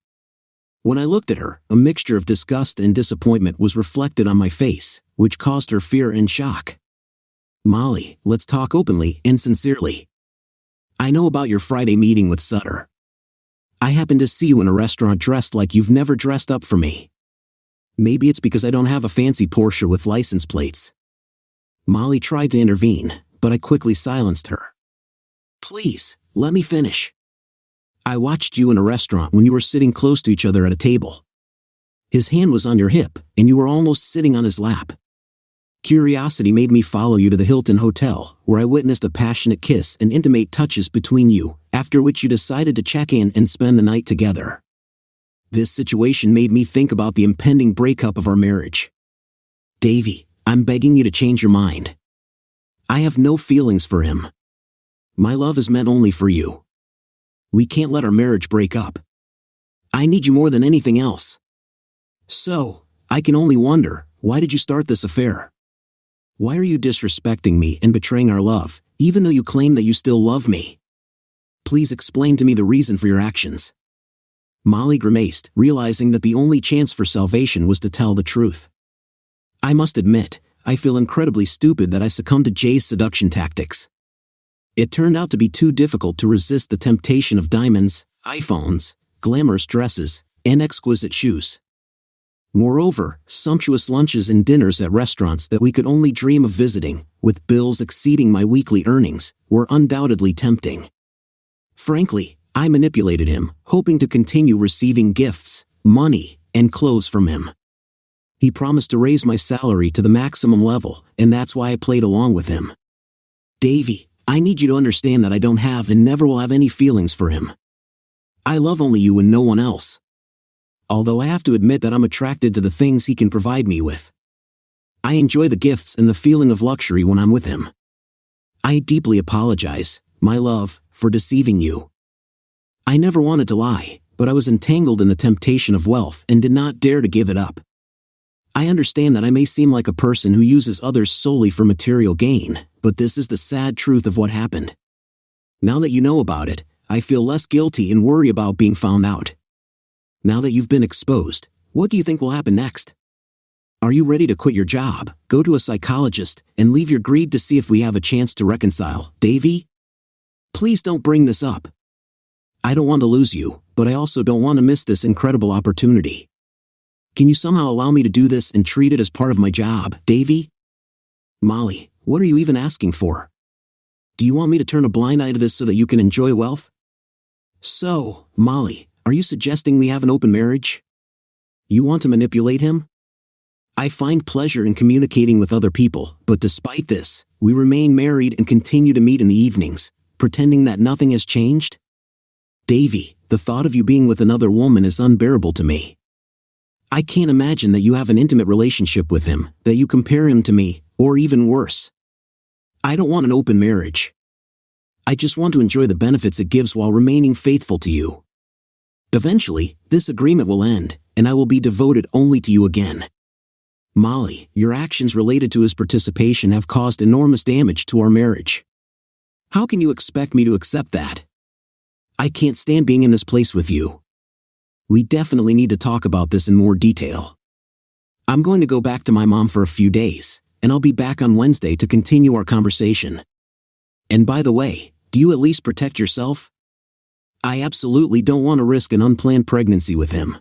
When I looked at her, a mixture of disgust and disappointment was reflected on my face, which caused her fear and shock. "Molly, let's talk openly and sincerely. I know about your Friday meeting with Sutter. I happened to see you in a restaurant dressed like you've never dressed up for me. Maybe it's because I don't have a fancy Porsche with license plates." Molly tried to intervene, but I quickly silenced her. "Please, let me finish. I watched you in a restaurant when you were sitting close to each other at a table. His hand was on your hip, and you were almost sitting on his lap. Curiosity made me follow you to the Hilton Hotel, where I witnessed a passionate kiss and intimate touches between you, after which you decided to check in and spend the night together. This situation made me think about the impending breakup of our marriage. Davy, I'm begging you to change your mind. I have no feelings for him. My love is meant only for you. We can't let our marriage break up. I need you more than anything else. So, I can only wonder, why did you start this affair? Why are you disrespecting me and betraying our love, even though you claim that you still love me? Please explain to me the reason for your actions. Molly grimaced, realizing that the only chance for salvation was to tell the truth. I must admit, I feel incredibly stupid that I succumbed to Jay's seduction tactics. It turned out to be too difficult to resist the temptation of diamonds, iPhones, glamorous dresses, and exquisite shoes. Moreover, sumptuous lunches and dinners at restaurants that we could only dream of visiting, with bills exceeding my weekly earnings, were undoubtedly tempting. Frankly, I manipulated him, hoping to continue receiving gifts, money, and clothes from him. He promised to raise my salary to the maximum level, and that's why I played along with him. Davy, I need you to understand that I don't have and never will have any feelings for him. I love only you and no one else. Although I have to admit that I'm attracted to the things he can provide me with. I enjoy the gifts and the feeling of luxury when I'm with him. I deeply apologize, my love, for deceiving you. I never wanted to lie, but I was entangled in the temptation of wealth and did not dare to give it up. I understand that I may seem like a person who uses others solely for material gain, but this is the sad truth of what happened. Now that you know about it, I feel less guilty and worry about being found out. Now that you've been exposed, what do you think will happen next? Are you ready to quit your job, go to a psychologist, and leave your greed to see if we have a chance to reconcile, Davy? Please don't bring this up. I don't want to lose you, but I also don't want to miss this incredible opportunity. Can you somehow allow me to do this and treat it as part of my job, Davy? Molly, what are you even asking for? Do you want me to turn a blind eye to this so that you can enjoy wealth? So, Molly, are you suggesting we have an open marriage? You want to manipulate him? I find pleasure in communicating with other people, but despite this, we remain married and continue to meet in the evenings, pretending that nothing has changed? Davy, the thought of you being with another woman is unbearable to me. I can't imagine that you have an intimate relationship with him, that you compare him to me, or even worse. I don't want an open marriage. I just want to enjoy the benefits it gives while remaining faithful to you. Eventually, this agreement will end, and I will be devoted only to you again. Molly, your actions related to his participation have caused enormous damage to our marriage. How can you expect me to accept that? I can't stand being in this place with you. We definitely need to talk about this in more detail. I'm going to go back to my mom for a few days, and I'll be back on Wednesday to continue our conversation. And by the way, do you at least protect yourself? I absolutely don't want to risk an unplanned pregnancy with him.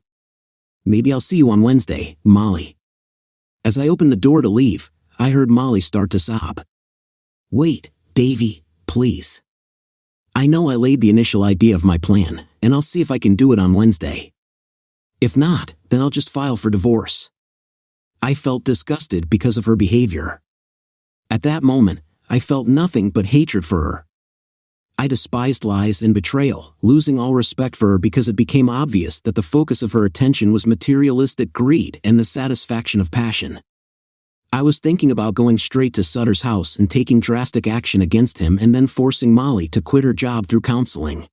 Maybe I'll see you on Wednesday, Molly. As I opened the door to leave, I heard Molly start to sob. Wait, Davy, please. I know I laid the initial idea of my plan, and I'll see if I can do it on Wednesday. If not, then I'll just file for divorce. I felt disgusted because of her behavior. At that moment, I felt nothing but hatred for her. I despised lies and betrayal, losing all respect for her because it became obvious that the focus of her attention was materialistic greed and the satisfaction of passion. I was thinking about going straight to Sutter's house and taking drastic action against him and then forcing Molly to quit her job through counseling.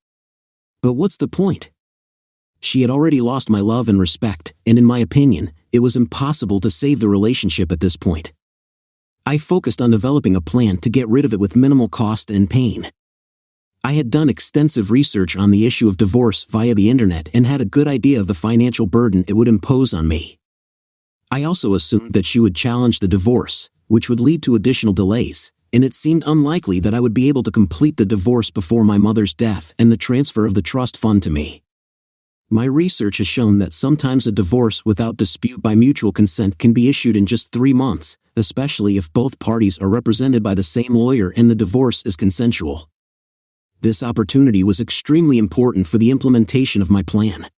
But what's the point? She had already lost my love and respect, and in my opinion, it was impossible to save the relationship at this point. I focused on developing a plan to get rid of it with minimal cost and pain. I had done extensive research on the issue of divorce via the internet and had a good idea of the financial burden it would impose on me. I also assumed that she would challenge the divorce, which would lead to additional delays, and it seemed unlikely that I would be able to complete the divorce before my mother's death and the transfer of the trust fund to me. My research has shown that sometimes a divorce without dispute by mutual consent can be issued in just 3 months, especially if both parties are represented by the same lawyer and the divorce is consensual. This opportunity was extremely important for the implementation of my plan.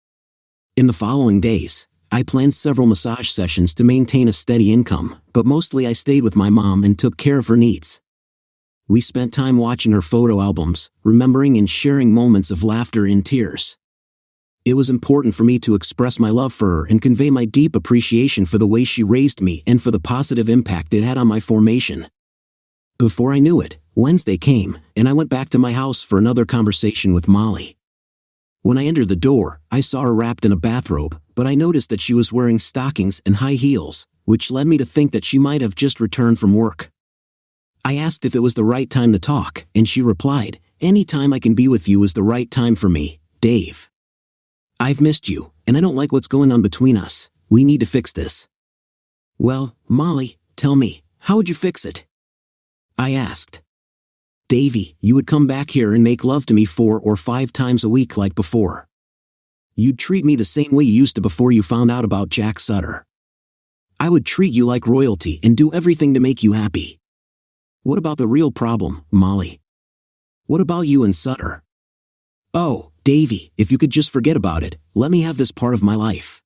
In the following days, I planned several massage sessions to maintain a steady income, but mostly I stayed with my mom and took care of her needs. We spent time watching her photo albums, remembering and sharing moments of laughter and tears. It was important for me to express my love for her and convey my deep appreciation for the way she raised me and for the positive impact it had on my formation. Before I knew it, Wednesday came, and I went back to my house for another conversation with Molly. When I entered the door, I saw her wrapped in a bathrobe, but I noticed that she was wearing stockings and high heels, which led me to think that she might have just returned from work. I asked if it was the right time to talk, and she replied, "Any time I can be with you is the right time for me, Dave. I've missed you, and I don't like what's going on between us. We need to fix this." "Well, Molly, tell me, how would you fix it?" I asked. "Davey, you would come back here and make love to me 4 or 5 times a week like before. You'd treat me the same way you used to before you found out about Jack Sutter. I would treat you like royalty and do everything to make you happy. What about the real problem, Molly? What about you and Sutter? Oh, Davey, if you could just forget about it, let me have this part of my life.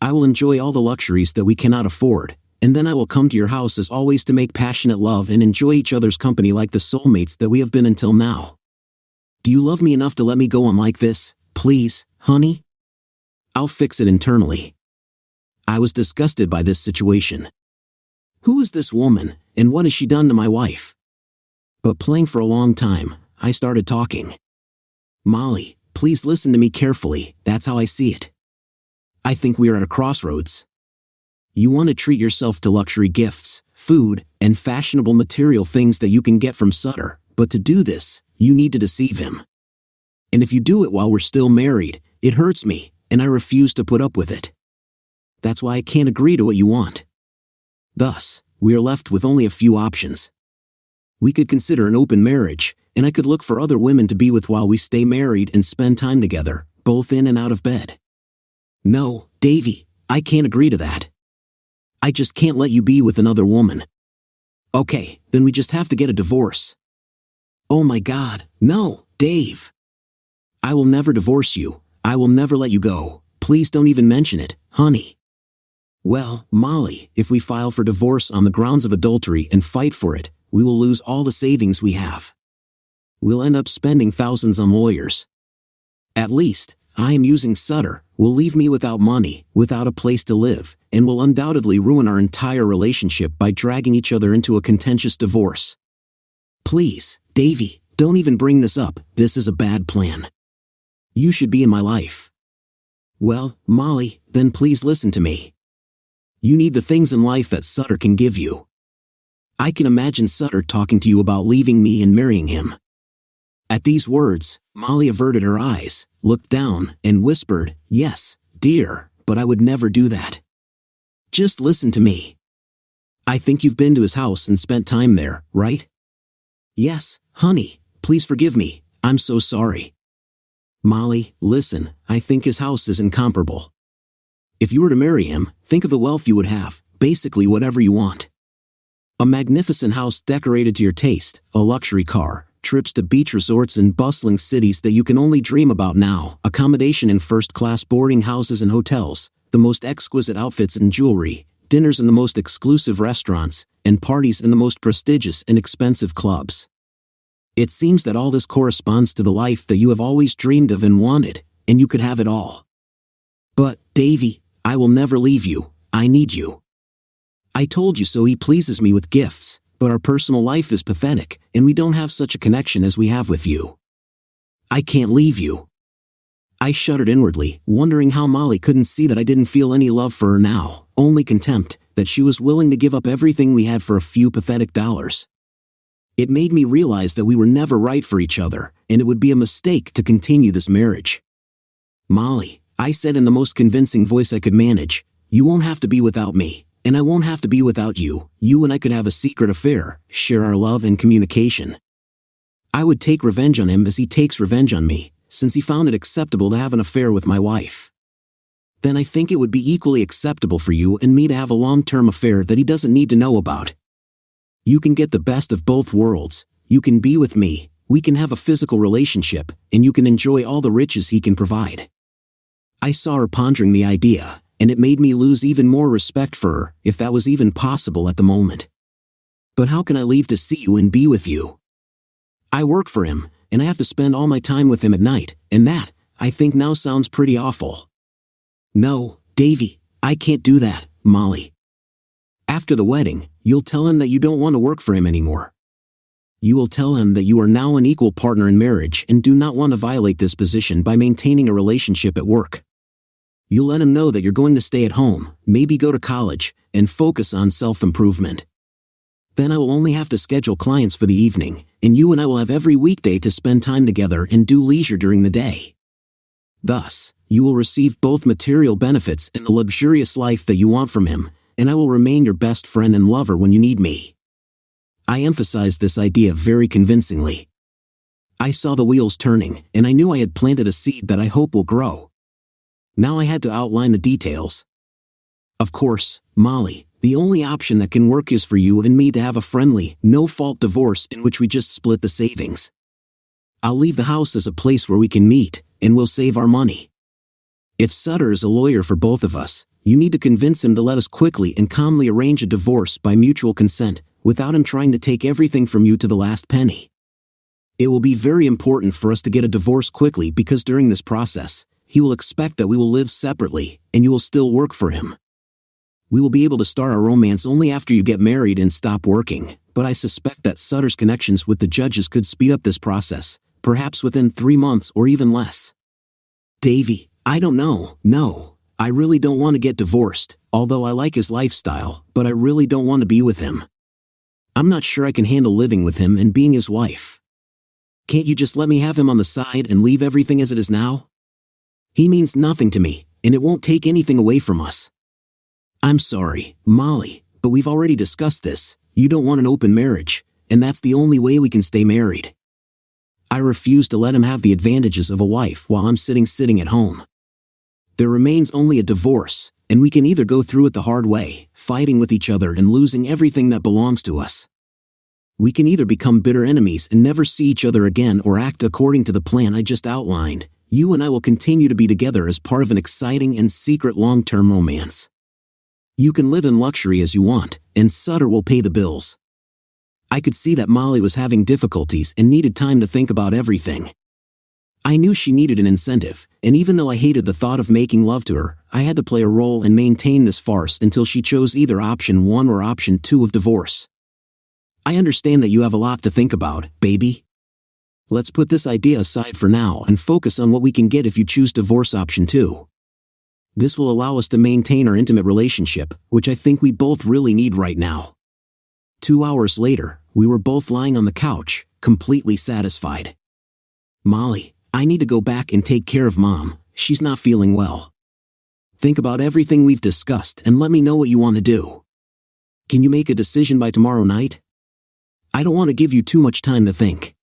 I will enjoy all the luxuries that we cannot afford, and then I will come to your house as always to make passionate love and enjoy each other's company like the soulmates that we have been until now. Do you love me enough to let me go on like this, please, honey? I'll fix it internally." I was disgusted by this situation. Who is this woman, and what has she done to my wife? But playing for a long time, I started talking. "Molly, please listen to me carefully, that's how I see it. I think we are at a crossroads. You want to treat yourself to luxury gifts, food, and fashionable material things that you can get from Sutter, but to do this, you need to deceive him. And if you do it while we're still married, it hurts me, and I refuse to put up with it. That's why I can't agree to what you want. Thus, we are left with only a few options. We could consider an open marriage, and I could look for other women to be with while we stay married and spend time together, both in and out of bed. No, Davey, I can't agree to that. I just can't let you be with another woman. Okay, then we just have to get a divorce." "Oh my God, no, Dave. I will never divorce you. I will never let you go. Please don't even mention it, honey." "Well, Molly, if we file for divorce on the grounds of adultery and fight for it, we will lose all the savings we have. We'll end up spending thousands on lawyers. At least, I am using Sutter, will leave me without money, without a place to live, and will undoubtedly ruin our entire relationship by dragging each other into a contentious divorce. Please, Davey, don't even bring this up, this is a bad plan. You should be in my life." "Well, Molly, then please listen to me. You need the things in life that Sutter can give you. I can imagine Sutter talking to you about leaving me and marrying him." At these words, Molly averted her eyes, looked down, and whispered, "Yes, dear, but I would never do that. Just listen to me. I think you've been to his house and spent time there, right?" "Yes, honey, please forgive me, I'm so sorry." "Molly, listen, I think his house is incomparable. If you were to marry him, think of the wealth you would have, basically whatever you want. A magnificent house decorated to your taste, a luxury car, trips to beach resorts in bustling cities that you can only dream about now, accommodation in first-class boarding houses and hotels, the most exquisite outfits and jewelry, dinners in the most exclusive restaurants, and parties in the most prestigious and expensive clubs. It seems that all this corresponds to the life that you have always dreamed of and wanted, and you could have it all. But, Davey, I will never leave you, I need you. I told you so. He pleases me with gifts, but our personal life is pathetic, and we don't have such a connection as we have with you. I can't leave you." I shuddered inwardly, wondering how Molly couldn't see that I didn't feel any love for her now, only contempt, that she was willing to give up everything we had for a few pathetic dollars. It made me realize that we were never right for each other, and it would be a mistake to continue this marriage. "Molly," I said in the most convincing voice I could manage, "you won't have to be without me, and I won't have to be without you. You and I could have a secret affair, share our love and communication. I would take revenge on him as he takes revenge on me, since he found it acceptable to have an affair with my wife. Then I think it would be equally acceptable for you and me to have a long-term affair that he doesn't need to know about. You can get the best of both worlds. You can be with me, we can have a physical relationship, and you can enjoy all the riches he can provide." I saw her pondering the idea, and it made me lose even more respect for her, if that was even possible at the moment. But how can I leave to see you and be with you? I work for him, and I have to spend all my time with him at night, and that, I think now sounds pretty awful. No, Davy, I can't do that, Molly. After the wedding, you'll tell him that you don't want to work for him anymore. You will tell him that you are now an equal partner in marriage and do not want to violate this position by maintaining a relationship at work. You'll let him know that you're going to stay at home, maybe go to college, and focus on self-improvement. Then I will only have to schedule clients for the evening, and you and I will have every weekday to spend time together and do leisure during the day. Thus, you will receive both material benefits and the luxurious life that you want from him, and I will remain your best friend and lover when you need me. I emphasized this idea very convincingly. I saw the wheels turning, and I knew I had planted a seed that I hope will grow. Now I had to outline the details. Of course, Molly, the only option that can work is for you and me to have a friendly, no-fault divorce in which we just split the savings. I'll leave the house as a place where we can meet, and we'll save our money. If Sutter is a lawyer for both of us, you need to convince him to let us quickly and calmly arrange a divorce by mutual consent, without him trying to take everything from you to the last penny. It will be very important for us to get a divorce quickly because during this process, he will expect that we will live separately, and you will still work for him. We will be able to start our romance only after you get married and stop working, but I suspect that Sutter's connections with the judges could speed up this process, perhaps within 3 months or even less. Davy, I don't know, no, I really don't want to get divorced, although I like his lifestyle, but I really don't want to be with him. I'm not sure I can handle living with him and being his wife. Can't you just let me have him on the side and leave everything as it is now? He means nothing to me, and it won't take anything away from us. I'm sorry, Molly, but we've already discussed this. You don't want an open marriage, and that's the only way we can stay married. I refuse to let him have the advantages of a wife while I'm sitting at home. There remains only a divorce, and we can either go through it the hard way, fighting with each other and losing everything that belongs to us. We can either become bitter enemies and never see each other again or act according to the plan I just outlined. You and I will continue to be together as part of an exciting and secret long-term romance. You can live in luxury as you want, and Sutter will pay the bills. I could see that Molly was having difficulties and needed time to think about everything. I knew she needed an incentive, and even though I hated the thought of making love to her, I had to play a role and maintain this farce until she chose either option 1 or option 2 of divorce. I understand that you have a lot to think about, baby. Let's put this idea aside for now and focus on what we can get if you choose divorce option 2. This will allow us to maintain our intimate relationship, which I think we both really need right now. 2 hours later, we were both lying on the couch, completely satisfied. Molly, I need to go back and take care of Mom. She's not feeling well. Think about everything we've discussed and let me know what you want to do. Can you make a decision by tomorrow night? I don't want to give you too much time to think.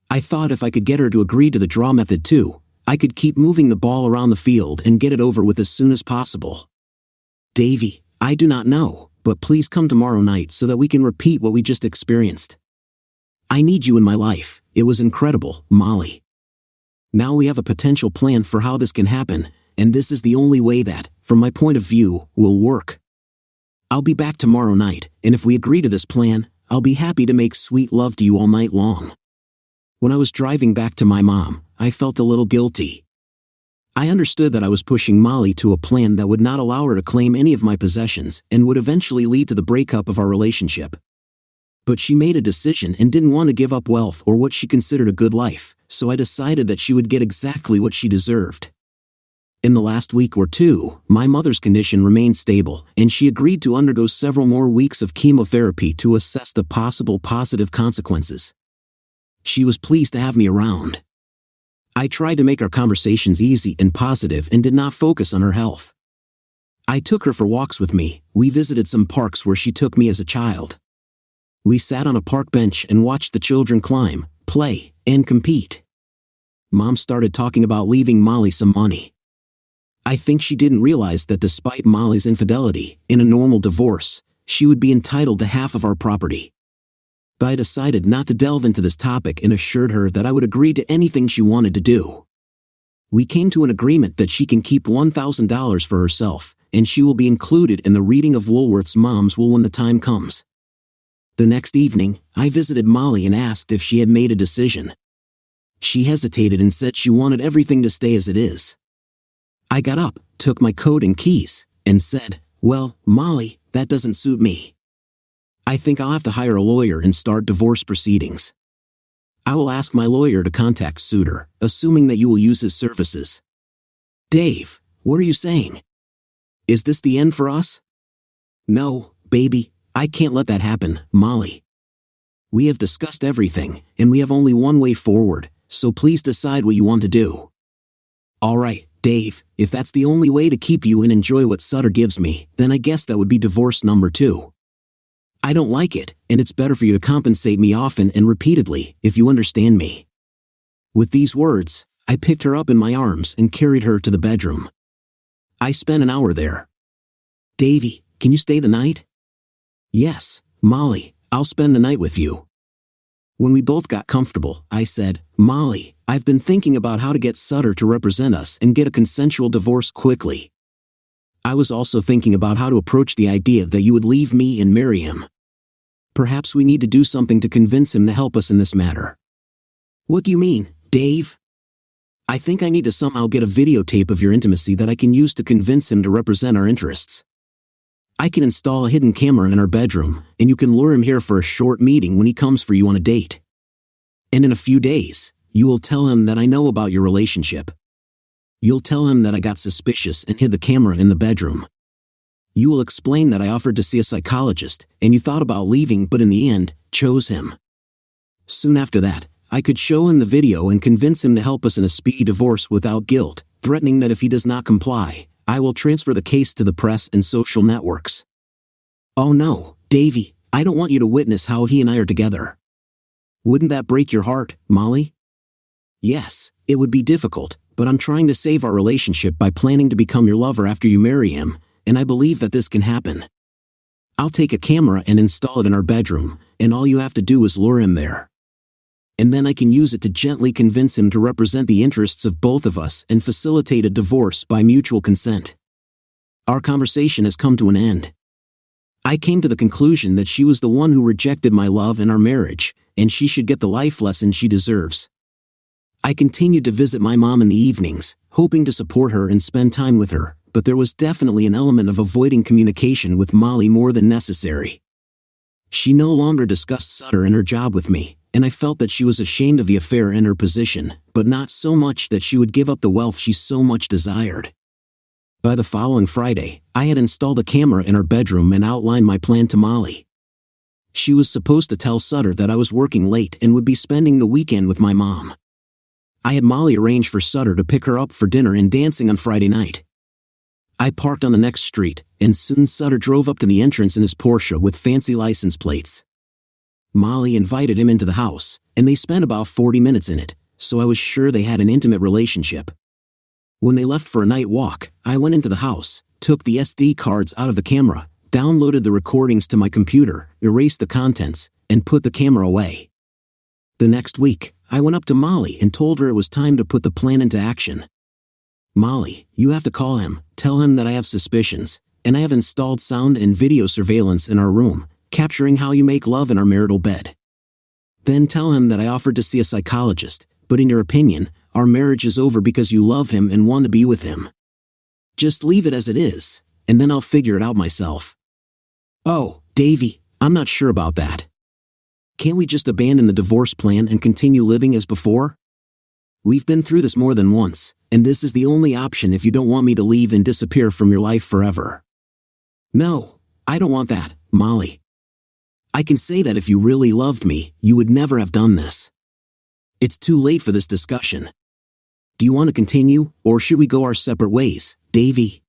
I thought if I could get her to agree to the draw method too, I could keep moving the ball around the field and get it over with as soon as possible. Davy, I do not know, but please come tomorrow night so that we can repeat what we just experienced. I need you in my life. It was incredible, Molly. Now we have a potential plan for how this can happen, and this is the only way that, from my point of view, will work. I'll be back tomorrow night, and if we agree to this plan, I'll be happy to make sweet love to you all night long. When I was driving back to my mom, I felt a little guilty. I understood that I was pushing Molly to a plan that would not allow her to claim any of my possessions and would eventually lead to the breakup of our relationship. But she made a decision and didn't want to give up wealth or what she considered a good life, so I decided that she would get exactly what she deserved. In the last week or 2, my mother's condition remained stable, and she agreed to undergo several more weeks of chemotherapy to assess the possible positive consequences. She was pleased to have me around. I tried to make our conversations easy and positive and did not focus on her health. I took her for walks with me. We visited some parks where she took me as a child. We sat on a park bench and watched the children climb, play, and compete. Mom started talking about leaving Molly some money. I think she didn't realize that despite Molly's infidelity, in a normal divorce, she would be entitled to half of our property. But I decided not to delve into this topic and assured her that I would agree to anything she wanted to do. We came to an agreement that she can keep $1,000 for herself, and she will be included in the reading of Woolworth's Mom's Will when the time comes. The next evening, I visited Molly and asked if she had made a decision. She hesitated and said she wanted everything to stay as it is. I got up, took my coat and keys, and said, "Well, Molly, that doesn't suit me. I think I'll have to hire a lawyer and start divorce proceedings. I will ask my lawyer to contact suitor, assuming that you will use his services." "Dave, what are you saying? Is this the end for us?" "No, baby, I can't let that happen, Molly. We have discussed everything, and we have only one way forward, so please decide what you want to do." "All right, Dave, if that's the only way to keep you and enjoy what Sutter gives me, then I guess that would be divorce number 2. I don't like it, and it's better for you to compensate me often and repeatedly, if you understand me." With these words, I picked her up in my arms and carried her to the bedroom. I spent an hour there. "Davy, can you stay the night?" "Yes, Molly, I'll spend the night with you." When we both got comfortable, I said, "Molly, I've been thinking about how to get Sutter to represent us and get a consensual divorce quickly. I was also thinking about how to approach the idea that you would leave me and marry him. Perhaps we need to do something to convince him to help us in this matter." "What do you mean, Dave?" "I think I need to somehow get a videotape of your intimacy that I can use to convince him to represent our interests. I can install a hidden camera in our bedroom, and you can lure him here for a short meeting when he comes for you on a date. And in a few days, you will tell him that I know about your relationship. You'll tell him that I got suspicious and hid the camera in the bedroom. You will explain that I offered to see a psychologist, and you thought about leaving but in the end, chose him. Soon after that, I could show him the video and convince him to help us in a speedy divorce without guilt, threatening that if he does not comply, I will transfer the case to the press and social networks." "Oh no, Davy, I don't want you to witness how he and I are together." "Wouldn't that break your heart, Molly?" "Yes, it would be difficult, but I'm trying to save our relationship by planning to become your lover after you marry him, and I believe that this can happen. I'll take a camera and install it in our bedroom, and all you have to do is lure him there. And then I can use it to gently convince him to represent the interests of both of us and facilitate a divorce by mutual consent." Our conversation has come to an end. I came to the conclusion that she was the one who rejected my love and our marriage, and she should get the life lesson she deserves. I continued to visit my mom in the evenings, hoping to support her and spend time with her, but there was definitely an element of avoiding communication with Molly more than necessary. She no longer discussed Sutter and her job with me, and I felt that she was ashamed of the affair and her position, but not so much that she would give up the wealth she so much desired. By the following Friday, I had installed a camera in our bedroom and outlined my plan to Molly. She was supposed to tell Sutter that I was working late and would be spending the weekend with my mom. I had Molly arrange for Sutter to pick her up for dinner and dancing on Friday night. I parked on the next street, and soon Sutter drove up to the entrance in his Porsche with fancy license plates. Molly invited him into the house, and they spent about 40 minutes in it, so I was sure they had an intimate relationship. When they left for a night walk, I went into the house, took the SD cards out of the camera, downloaded the recordings to my computer, erased the contents, and put the camera away. The next week, I went up to Molly and told her it was time to put the plan into action. "Molly, you have to call him, tell him that I have suspicions, and I have installed sound and video surveillance in our room, capturing how you make love in our marital bed. Then tell him that I offered to see a psychologist, but in your opinion, our marriage is over because you love him and want to be with him. Just leave it as it is, and then I'll figure it out myself." "Oh, Davy, I'm not sure about that. Can't we just abandon the divorce plan and continue living as before? We've been through this more than once, and this is the only option if you don't want me to leave and disappear from your life forever." "No, I don't want that, Molly. I can say that if you really loved me, you would never have done this. It's too late for this discussion. Do you want to continue, or should we go our separate ways, Davy?"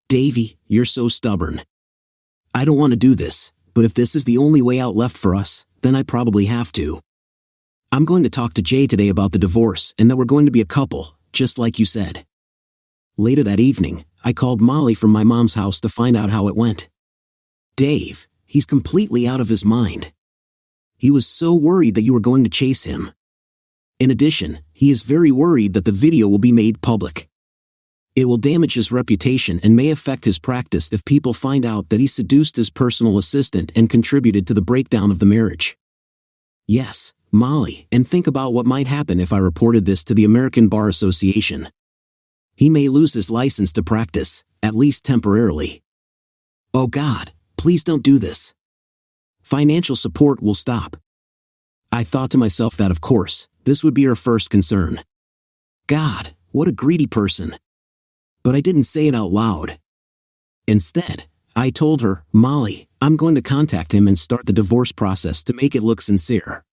"Davy, you're so stubborn. I don't want to do this, but if this is the only way out left for us, then I probably have to. I'm going to talk to Jay today about the divorce and that we're going to be a couple, just like you said." Later that evening, I called Molly from my mom's house to find out how it went. "Dave, he's completely out of his mind. He was so worried that you were going to chase him. In addition, he is very worried that the video will be made public. It will damage his reputation and may affect his practice if people find out that he seduced his personal assistant and contributed to the breakdown of the marriage. Yes, Molly, and think about what might happen if I reported this to the American Bar Association. He may lose his license to practice, at least temporarily. Oh God, please don't do this. Financial support will stop. I thought to myself that of course, this would be her first concern. God, what a greedy person. But I didn't say it out loud. Instead, I told her, Molly, I'm going to contact him and start the divorce process to make it look sincere.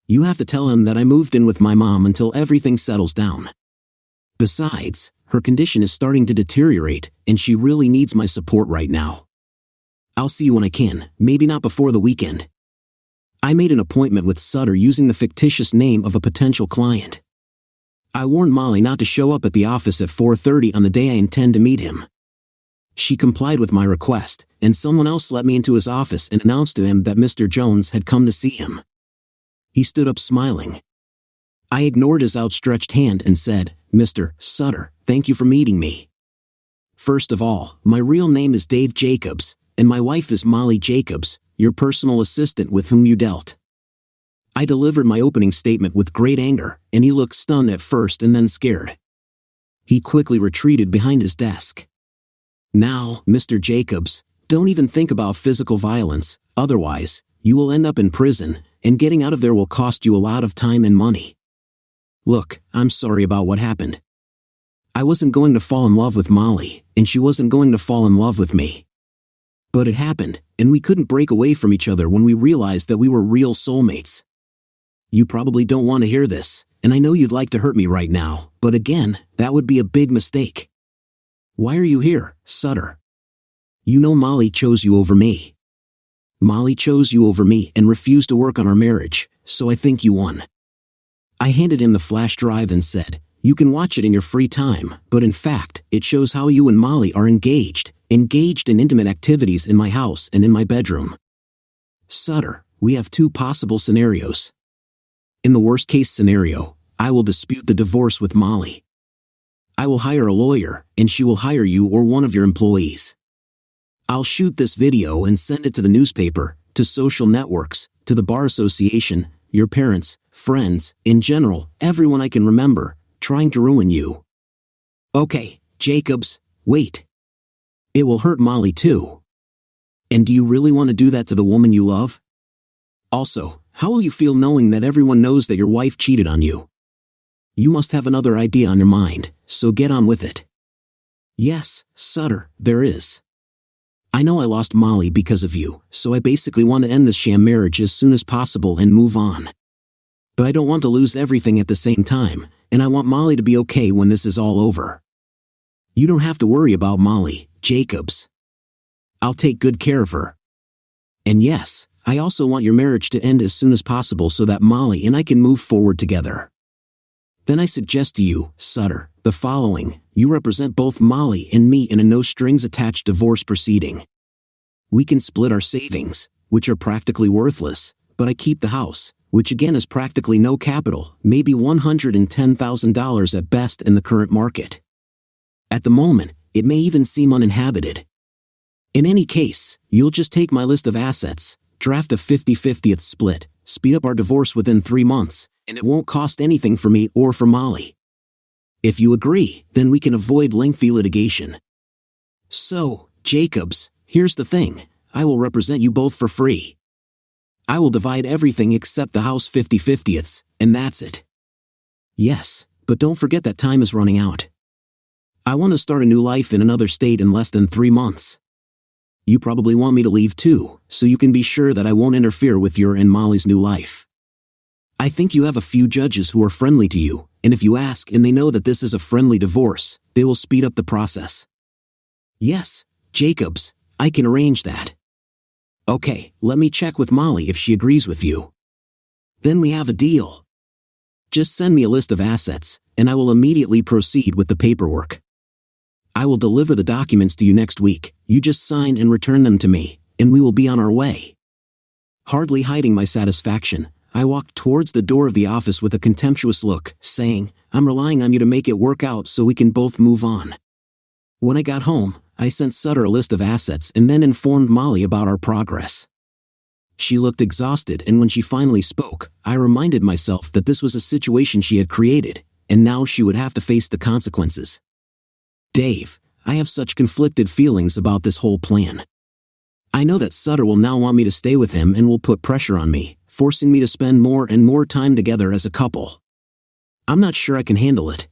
You have to tell him that I moved in with my mom until everything settles down. Besides, her condition is starting to deteriorate, and she really needs my support right now. I'll see you when I can, maybe not before the weekend. I made an appointment with Sutter using the fictitious name of a potential client. I warned Molly not to show up at the office at 4:30 on the day I intend to meet him. She complied with my request, and someone else let me into his office and announced to him that Mr. Jones had come to see him. He stood up smiling. I ignored his outstretched hand and said, Mr. Sutter, thank you for meeting me. First of all, my real name is Dave Jacobs, and my wife is Molly Jacobs, your personal assistant with whom you dealt. I delivered my opening statement with great anger, and he looked stunned at first and then scared. He quickly retreated behind his desk. Now, Mr. Jacobs, don't even think about physical violence, otherwise, you will end up in prison, and getting out of there will cost you a lot of time and money. Look, I'm sorry about what happened. I wasn't going to fall in love with Molly, and she wasn't going to fall in love with me. But it happened, and we couldn't break away from each other when we realized that we were real soulmates. You probably don't want to hear this, and I know you'd like to hurt me right now, but again, that would be a big mistake. Why are you here, Sutter? You know Molly chose you over me. Molly chose you over me and refused to work on our marriage, so I think you won. I handed him the flash drive and said, you can watch it in your free time, but in fact, it shows how you and Molly are engaged in intimate activities in my house and in my bedroom. Sutter, we have two possible scenarios. In the worst case scenario, I will dispute the divorce with Molly. I will hire a lawyer, and she will hire you or one of your employees. I'll shoot this video and send it to the newspaper, to social networks, to the bar association, your parents, friends, in general, everyone I can remember, trying to ruin you. Okay, Jacobs, wait. It will hurt Molly too. And do you really want to do that to the woman you love? Also, how will you feel knowing that everyone knows that your wife cheated on you? You must have another idea on your mind, so get on with it. Yes, Sutter, there is. I know I lost Molly because of you, so I basically want to end this sham marriage as soon as possible and move on. But I don't want to lose everything at the same time, and I want Molly to be okay when this is all over. You don't have to worry about Molly, Jacobs. I'll take good care of her. And yes, I also want your marriage to end as soon as possible so that Molly and I can move forward together. Then I suggest to you, Sutter, the following. You represent both Molly and me in a no-strings-attached divorce proceeding. We can split our savings, which are practically worthless, but I keep the house, which again is practically no capital, maybe $110,000 at best in the current market. At the moment, it may even seem uninhabited. In any case, you'll just take my list of assets, draft a 50-50th split, speed up our divorce within 3 months, and it won't cost anything for me or for Molly. If you agree, then we can avoid lengthy litigation. So, Jacobs, here's the thing, I will represent you both for free. I will divide everything except the house 50-50ths, and that's it. Yes, but don't forget that time is running out. I want to start a new life in another state in less than 3 months. You probably want me to leave too, so you can be sure that I won't interfere with your and Molly's new life. I think you have a few judges who are friendly to you, and if you ask and they know that this is a friendly divorce, they will speed up the process. Yes, Jacobs, I can arrange that. Okay, let me check with Molly if she agrees with you. Then we have a deal. Just send me a list of assets, and I will immediately proceed with the paperwork. I will deliver the documents to you next week, you just sign and return them to me, and we will be on our way. Hardly hiding my satisfaction, I walked towards the door of the office with a contemptuous look, saying, "I'm relying on you to make it work out so we can both move on." When I got home, I sent Sutter a list of assets and then informed Molly about our progress. She looked exhausted, and when she finally spoke, I reminded myself that this was a situation she had created, and now she would have to face the consequences. "Dave, I have such conflicted feelings about this whole plan. I know that Sutter will now want me to stay with him and will put pressure on me, forcing me to spend more and more time together as a couple. I'm not sure I can handle it.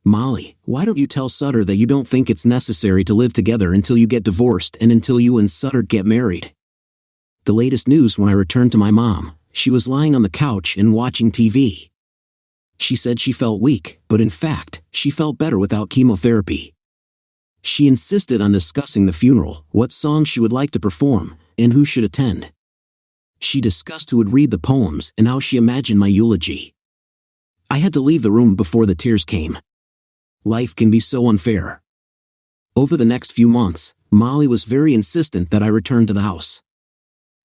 Molly, why don't you tell Sutter that you don't think it's necessary to live together until you get divorced and until you and Sutter get married?" The latest news when I returned to my mom, she was lying on the couch and watching TV. She said she felt weak, but in fact, she felt better without chemotherapy. She insisted on discussing the funeral, what songs she would like to perform, and who should attend. She discussed who would read the poems and how she imagined my eulogy. I had to leave the room before the tears came. Life can be so unfair. Over the next few months, Molly was very insistent that I return to the house.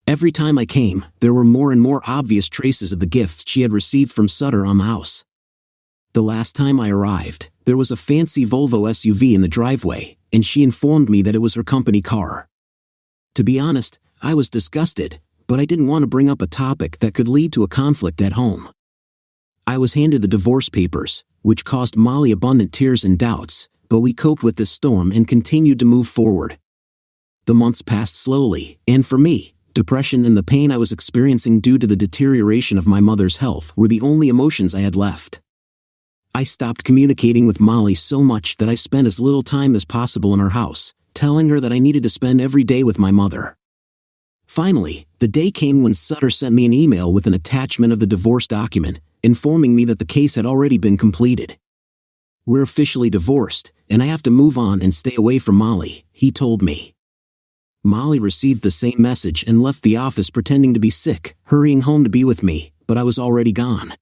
Every time I came, there were more and more obvious traces of the gifts she had received from Sutter on the house. The last time I arrived, there was a fancy Volvo SUV in the driveway, and she informed me that it was her company car. To be honest, I was disgusted, but I didn't want to bring up a topic that could lead to a conflict at home. I was handed the divorce papers, which caused Molly abundant tears and doubts, but we coped with this storm and continued to move forward. The months passed slowly, and for me, depression and the pain I was experiencing due to the deterioration of my mother's health were the only emotions I had left. I stopped communicating with Molly so much that I spent as little time as possible in our house, telling her that I needed to spend every day with my mother. Finally, the day came when Sutter sent me an email with an attachment of the divorce document, informing me that the case had already been completed. "We're officially divorced, and I have to move on and stay away from Molly," he told me. Molly received the same message and left the office pretending to be sick, hurrying home to be with me, but I was already gone.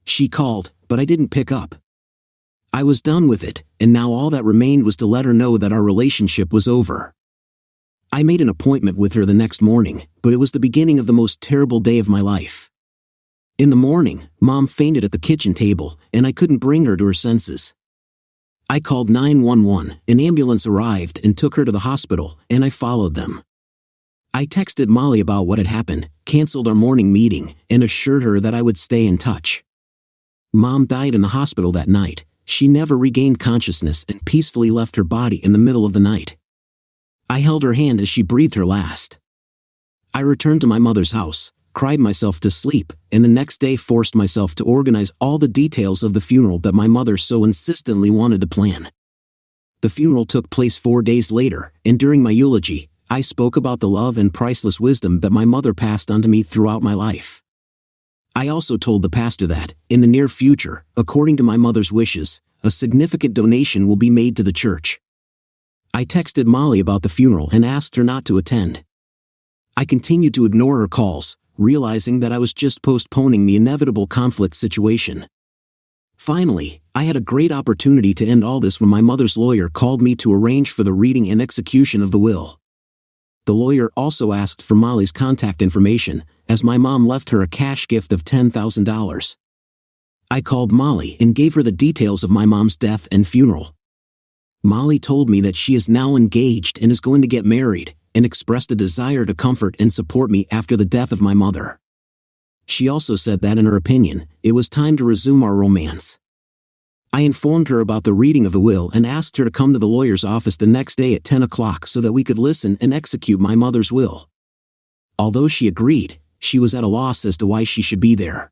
She called, but I didn't pick up. I was done with it, and now all that remained was to let her know that our relationship was over. I made an appointment with her the next morning, but it was the beginning of the most terrible day of my life. In the morning, Mom fainted at the kitchen table, and I couldn't bring her to her senses. I called 911, an ambulance arrived and took her to the hospital, and I followed them. I texted Molly about what had happened, canceled our morning meeting, and assured her that I would stay in touch. Mom died in the hospital that night. She never regained consciousness and peacefully left her body in the middle of the night. I held her hand as she breathed her last. I returned to my mother's house, cried myself to sleep, and the next day forced myself to organize all the details of the funeral that my mother so insistently wanted to plan. The funeral took place 4 days later, and during my eulogy, I spoke about the love and priceless wisdom that my mother passed on to me throughout my life. I also told the pastor that, in the near future, according to my mother's wishes, a significant donation will be made to the church. I texted Molly about the funeral and asked her not to attend. I continued to ignore her calls, realizing that I was just postponing the inevitable conflict situation. Finally, I had a great opportunity to end all this when my mother's lawyer called me to arrange for the reading and execution of the will. The lawyer also asked for Molly's contact information, as my mom left her a cash gift of $10,000. I called Molly and gave her the details of my mom's death and funeral. Molly told me that she is now engaged and is going to get married, and expressed a desire to comfort and support me after the death of my mother. She also said that in her opinion, it was time to resume our romance. I informed her about the reading of the will and asked her to come to the lawyer's office the next day at 10 o'clock so that we could listen and execute my mother's will. Although she agreed, she was at a loss as to why she should be there.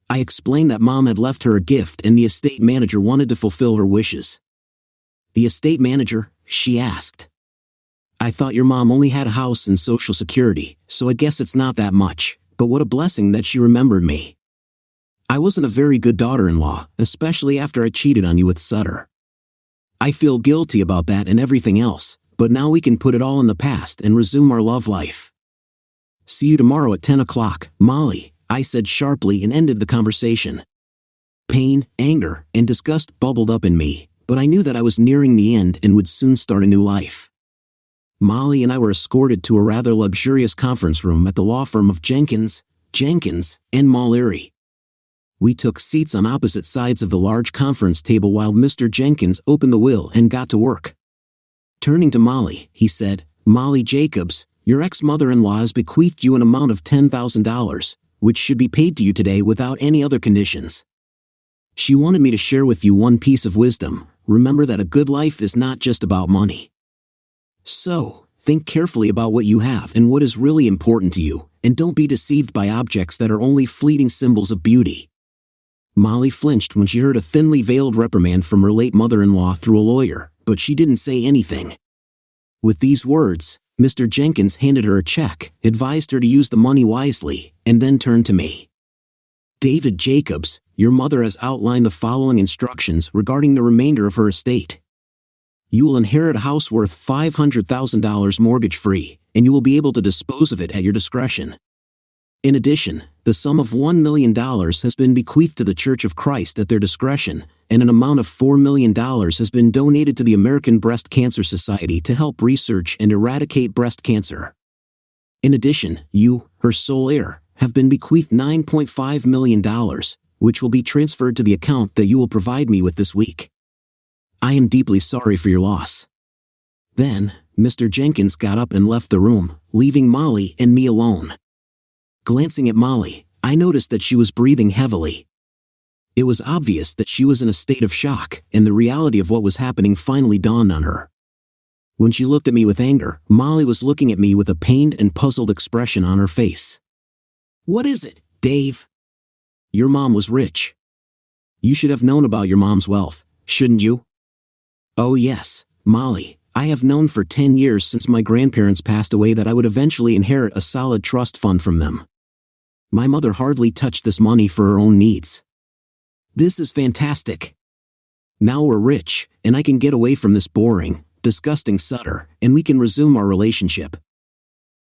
I explained that Mom had left her a gift and the estate manager wanted to fulfill her wishes. "The estate manager?" she asked. "I thought your mom only had a house and Social Security, so I guess it's not that much, but what a blessing that she remembered me. I wasn't a very good daughter-in-law, especially after I cheated on you with Sutter. I feel guilty about that and everything else, but now we can put it all in the past and resume our love life. See you tomorrow at 10 o'clock, Molly," I said sharply and ended the conversation. Pain, anger, and disgust bubbled up in me, but I knew that I was nearing the end and would soon start a new life. Molly and I were escorted to a rather luxurious conference room at the law firm of Jenkins, Jenkins, and Mallory. We took seats on opposite sides of the large conference table while Mr. Jenkins opened the will and got to work. Turning to Molly, he said, "Molly Jacobs, your ex-mother-in-law has bequeathed you an amount of $10,000, which should be paid to you today without any other conditions. She wanted me to share with you one piece of wisdom. Remember that a good life is not just about money. So, think carefully about what you have and what is really important to you, and don't be deceived by objects that are only fleeting symbols of beauty." Molly flinched when she heard a thinly veiled reprimand from her late mother-in-law through a lawyer, but she didn't say anything. With these words, Mr. Jenkins handed her a check, advised her to use the money wisely, and then turned to me. "David Jacobs, your mother has outlined the following instructions regarding the remainder of her estate. You will inherit a house worth $500,000 mortgage-free, and you will be able to dispose of it at your discretion. In addition, the sum of $1 million has been bequeathed to the Church of Christ at their discretion, and an amount of $4 million has been donated to the American Breast Cancer Society to help research and eradicate breast cancer. In addition, you, her sole heir, have been bequeathed $9.5 million, which will be transferred to the account that you will provide me with this week. I am deeply sorry for your loss." Then, Mr. Jenkins got up and left the room, leaving Molly and me alone. Glancing at Molly, I noticed that she was breathing heavily. It was obvious that she was in a state of shock, and the reality of what was happening finally dawned on her. When she looked at me with anger, Molly was looking at me with a pained and puzzled expression on her face. "What is it, Dave?" "Your mom was rich. You should have known about your mom's wealth, shouldn't you?" "Oh yes, Molly, I have known for 10 years since my grandparents passed away that I would eventually inherit a solid trust fund from them. My mother hardly touched this money for her own needs. This is fantastic. Now we're rich, and I can get away from this boring, disgusting Sutter, and we can resume our relationship.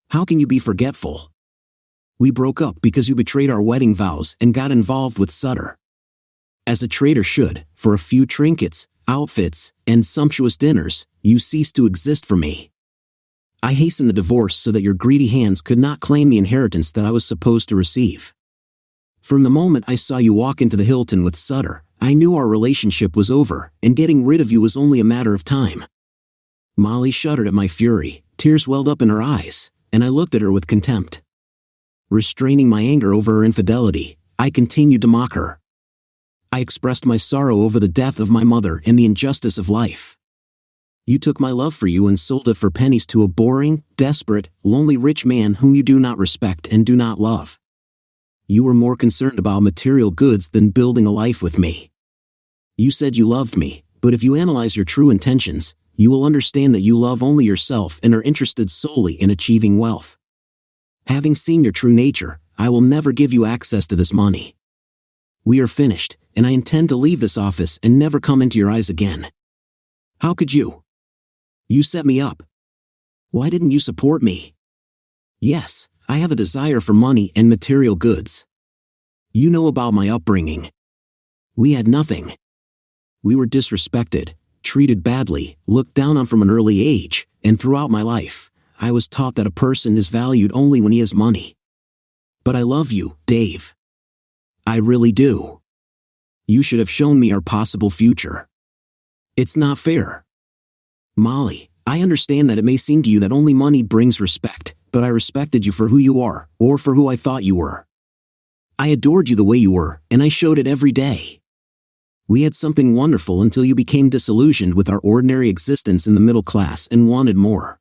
How can you be forgetful? We broke up because you betrayed our wedding vows and got involved with Sutter. As a traitor should, for a few trinkets, outfits, and sumptuous dinners, you ceased to exist for me. I hastened the divorce so that your greedy hands could not claim the inheritance that I was supposed to receive. From the moment I saw you walk into the Hilton with Sutter, I knew our relationship was over, and getting rid of you was only a matter of time." Molly shuddered at my fury, tears welled up in her eyes, and I looked at her with contempt. Restraining my anger over her infidelity, I continued to mock her. I expressed my sorrow over the death of my mother and the injustice of life. You took my love for you and sold it for pennies to a boring, desperate, lonely rich man whom you do not respect and do not love. You were more concerned about material goods than building a life with me. You said you loved me, but if you analyze your true intentions, you will understand that you love only yourself and are interested solely in achieving wealth. Having seen your true nature, I will never give you access to this money. We are finished, and I intend to leave this office and never come into your eyes again. How could you? You set me up. Why didn't you support me? Yes, I have a desire for money and material goods. You know about my upbringing. We had nothing. We were disrespected, treated badly, looked down on from an early age, and throughout my life, I was taught that a person is valued only when he has money. But I love you, Dave. I really do. You should have shown me our possible future. It's not fair. Molly, I understand that it may seem to you that only money brings respect, but I respected you for who you are, or for who I thought you were. I adored you the way you were, and I showed it every day. We had something wonderful until you became disillusioned with our ordinary existence in the middle class and wanted more.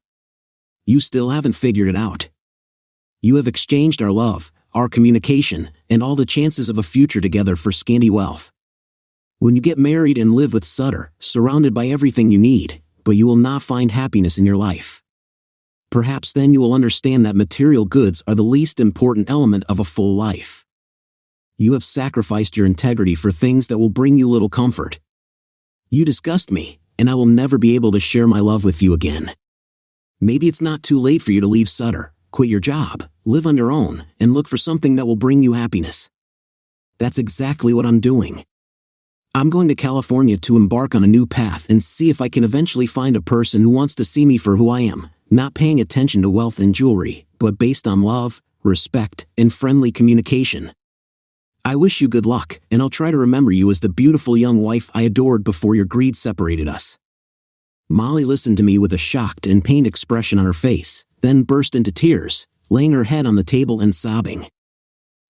You still haven't figured it out. You have exchanged our love, our communication, and all the chances of a future together for scanty wealth. When you get married and live with Sutter, surrounded by everything you need, but you will not find happiness in your life. Perhaps then you will understand that material goods are the least important element of a full life. You have sacrificed your integrity for things that will bring you little comfort. You disgust me, and I will never be able to share my love with you again. Maybe it's not too late for you to leave Sutter, quit your job, live on your own, and look for something that will bring you happiness. That's exactly what I'm doing. I'm going to California to embark on a new path and see if I can eventually find a person who wants to see me for who I am, not paying attention to wealth and jewelry, but based on love, respect, and friendly communication. I wish you good luck, and I'll try to remember you as the beautiful young wife I adored before your greed separated us." Molly listened to me with a shocked and pained expression on her face, then burst into tears, laying her head on the table and sobbing.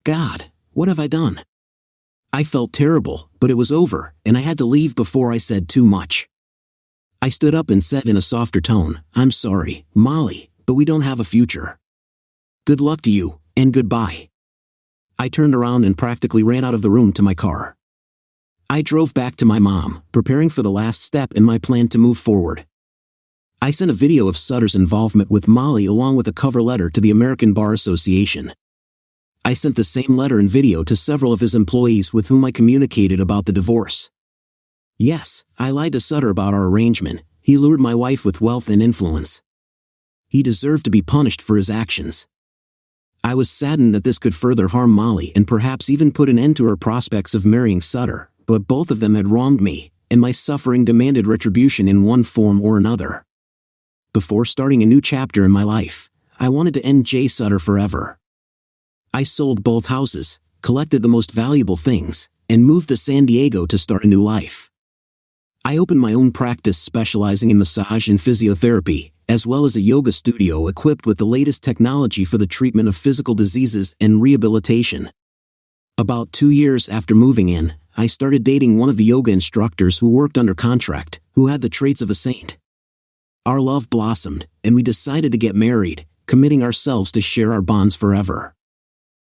"God, what have I done?" I felt terrible, but it was over, and I had to leave before I said too much. I stood up and said in a softer tone, "I'm sorry, Molly, but we don't have a future. Good luck to you, and goodbye." I turned around and practically ran out of the room to my car. I drove back to my mom, preparing for the last step in my plan to move forward. I sent a video of Sutter's involvement with Molly along with a cover letter to the American Bar Association. I sent the same letter and video to several of his employees with whom I communicated about the divorce. Yes, I lied to Sutter about our arrangement. He lured my wife with wealth and influence. He deserved to be punished for his actions. I was saddened that this could further harm Molly and perhaps even put an end to her prospects of marrying Sutter, but both of them had wronged me, and my suffering demanded retribution in one form or another. Before starting a new chapter in my life, I wanted to end Jay Sutter forever. I sold both houses, collected the most valuable things, and moved to San Diego to start a new life. I opened my own practice specializing in massage and physiotherapy, as well as a yoga studio equipped with the latest technology for the treatment of physical diseases and rehabilitation. About 2 years after moving in, I started dating one of the yoga instructors who worked under contract, who had the traits of a saint. Our love blossomed, and we decided to get married, committing ourselves to share our bonds forever.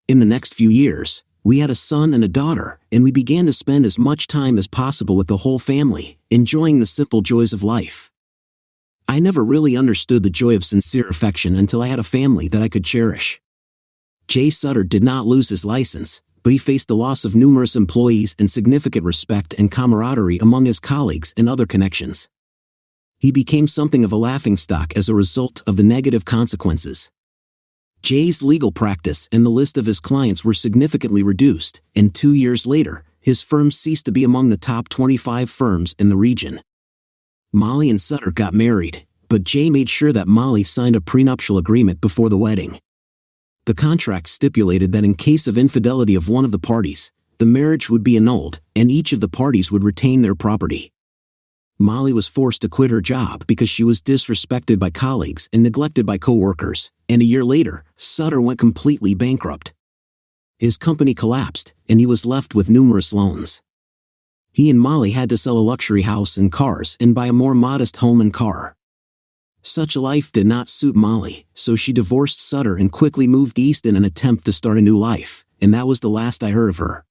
In the next few years, we had a son and a daughter, and we began to spend as much time as possible with the whole family, enjoying the simple joys of life. I never really understood the joy of sincere affection until I had a family that I could cherish. Jay Sutter did not lose his license, but he faced the loss of numerous employees and significant respect and camaraderie among his colleagues and other connections. He became something of a laughingstock as a result of the negative consequences. Jay's legal practice and the list of his clients were significantly reduced, and 2 years later, his firm ceased to be among the top 25 firms in the region. Molly and Sutter got married, but Jay made sure that Molly signed a prenuptial agreement before the wedding. The contract stipulated that in case of infidelity of one of the parties, the marriage would be annulled, and each of the parties would retain their property. Molly was forced to quit her job because she was disrespected by colleagues and neglected by co-workers, and a year later, Sutter went completely bankrupt. His company collapsed, and he was left with numerous loans. He and Molly had to sell a luxury house and cars and buy a more modest home and car. Such a life did not suit Molly, so she divorced Sutter and quickly moved east in an attempt to start a new life, and that was the last I heard of her.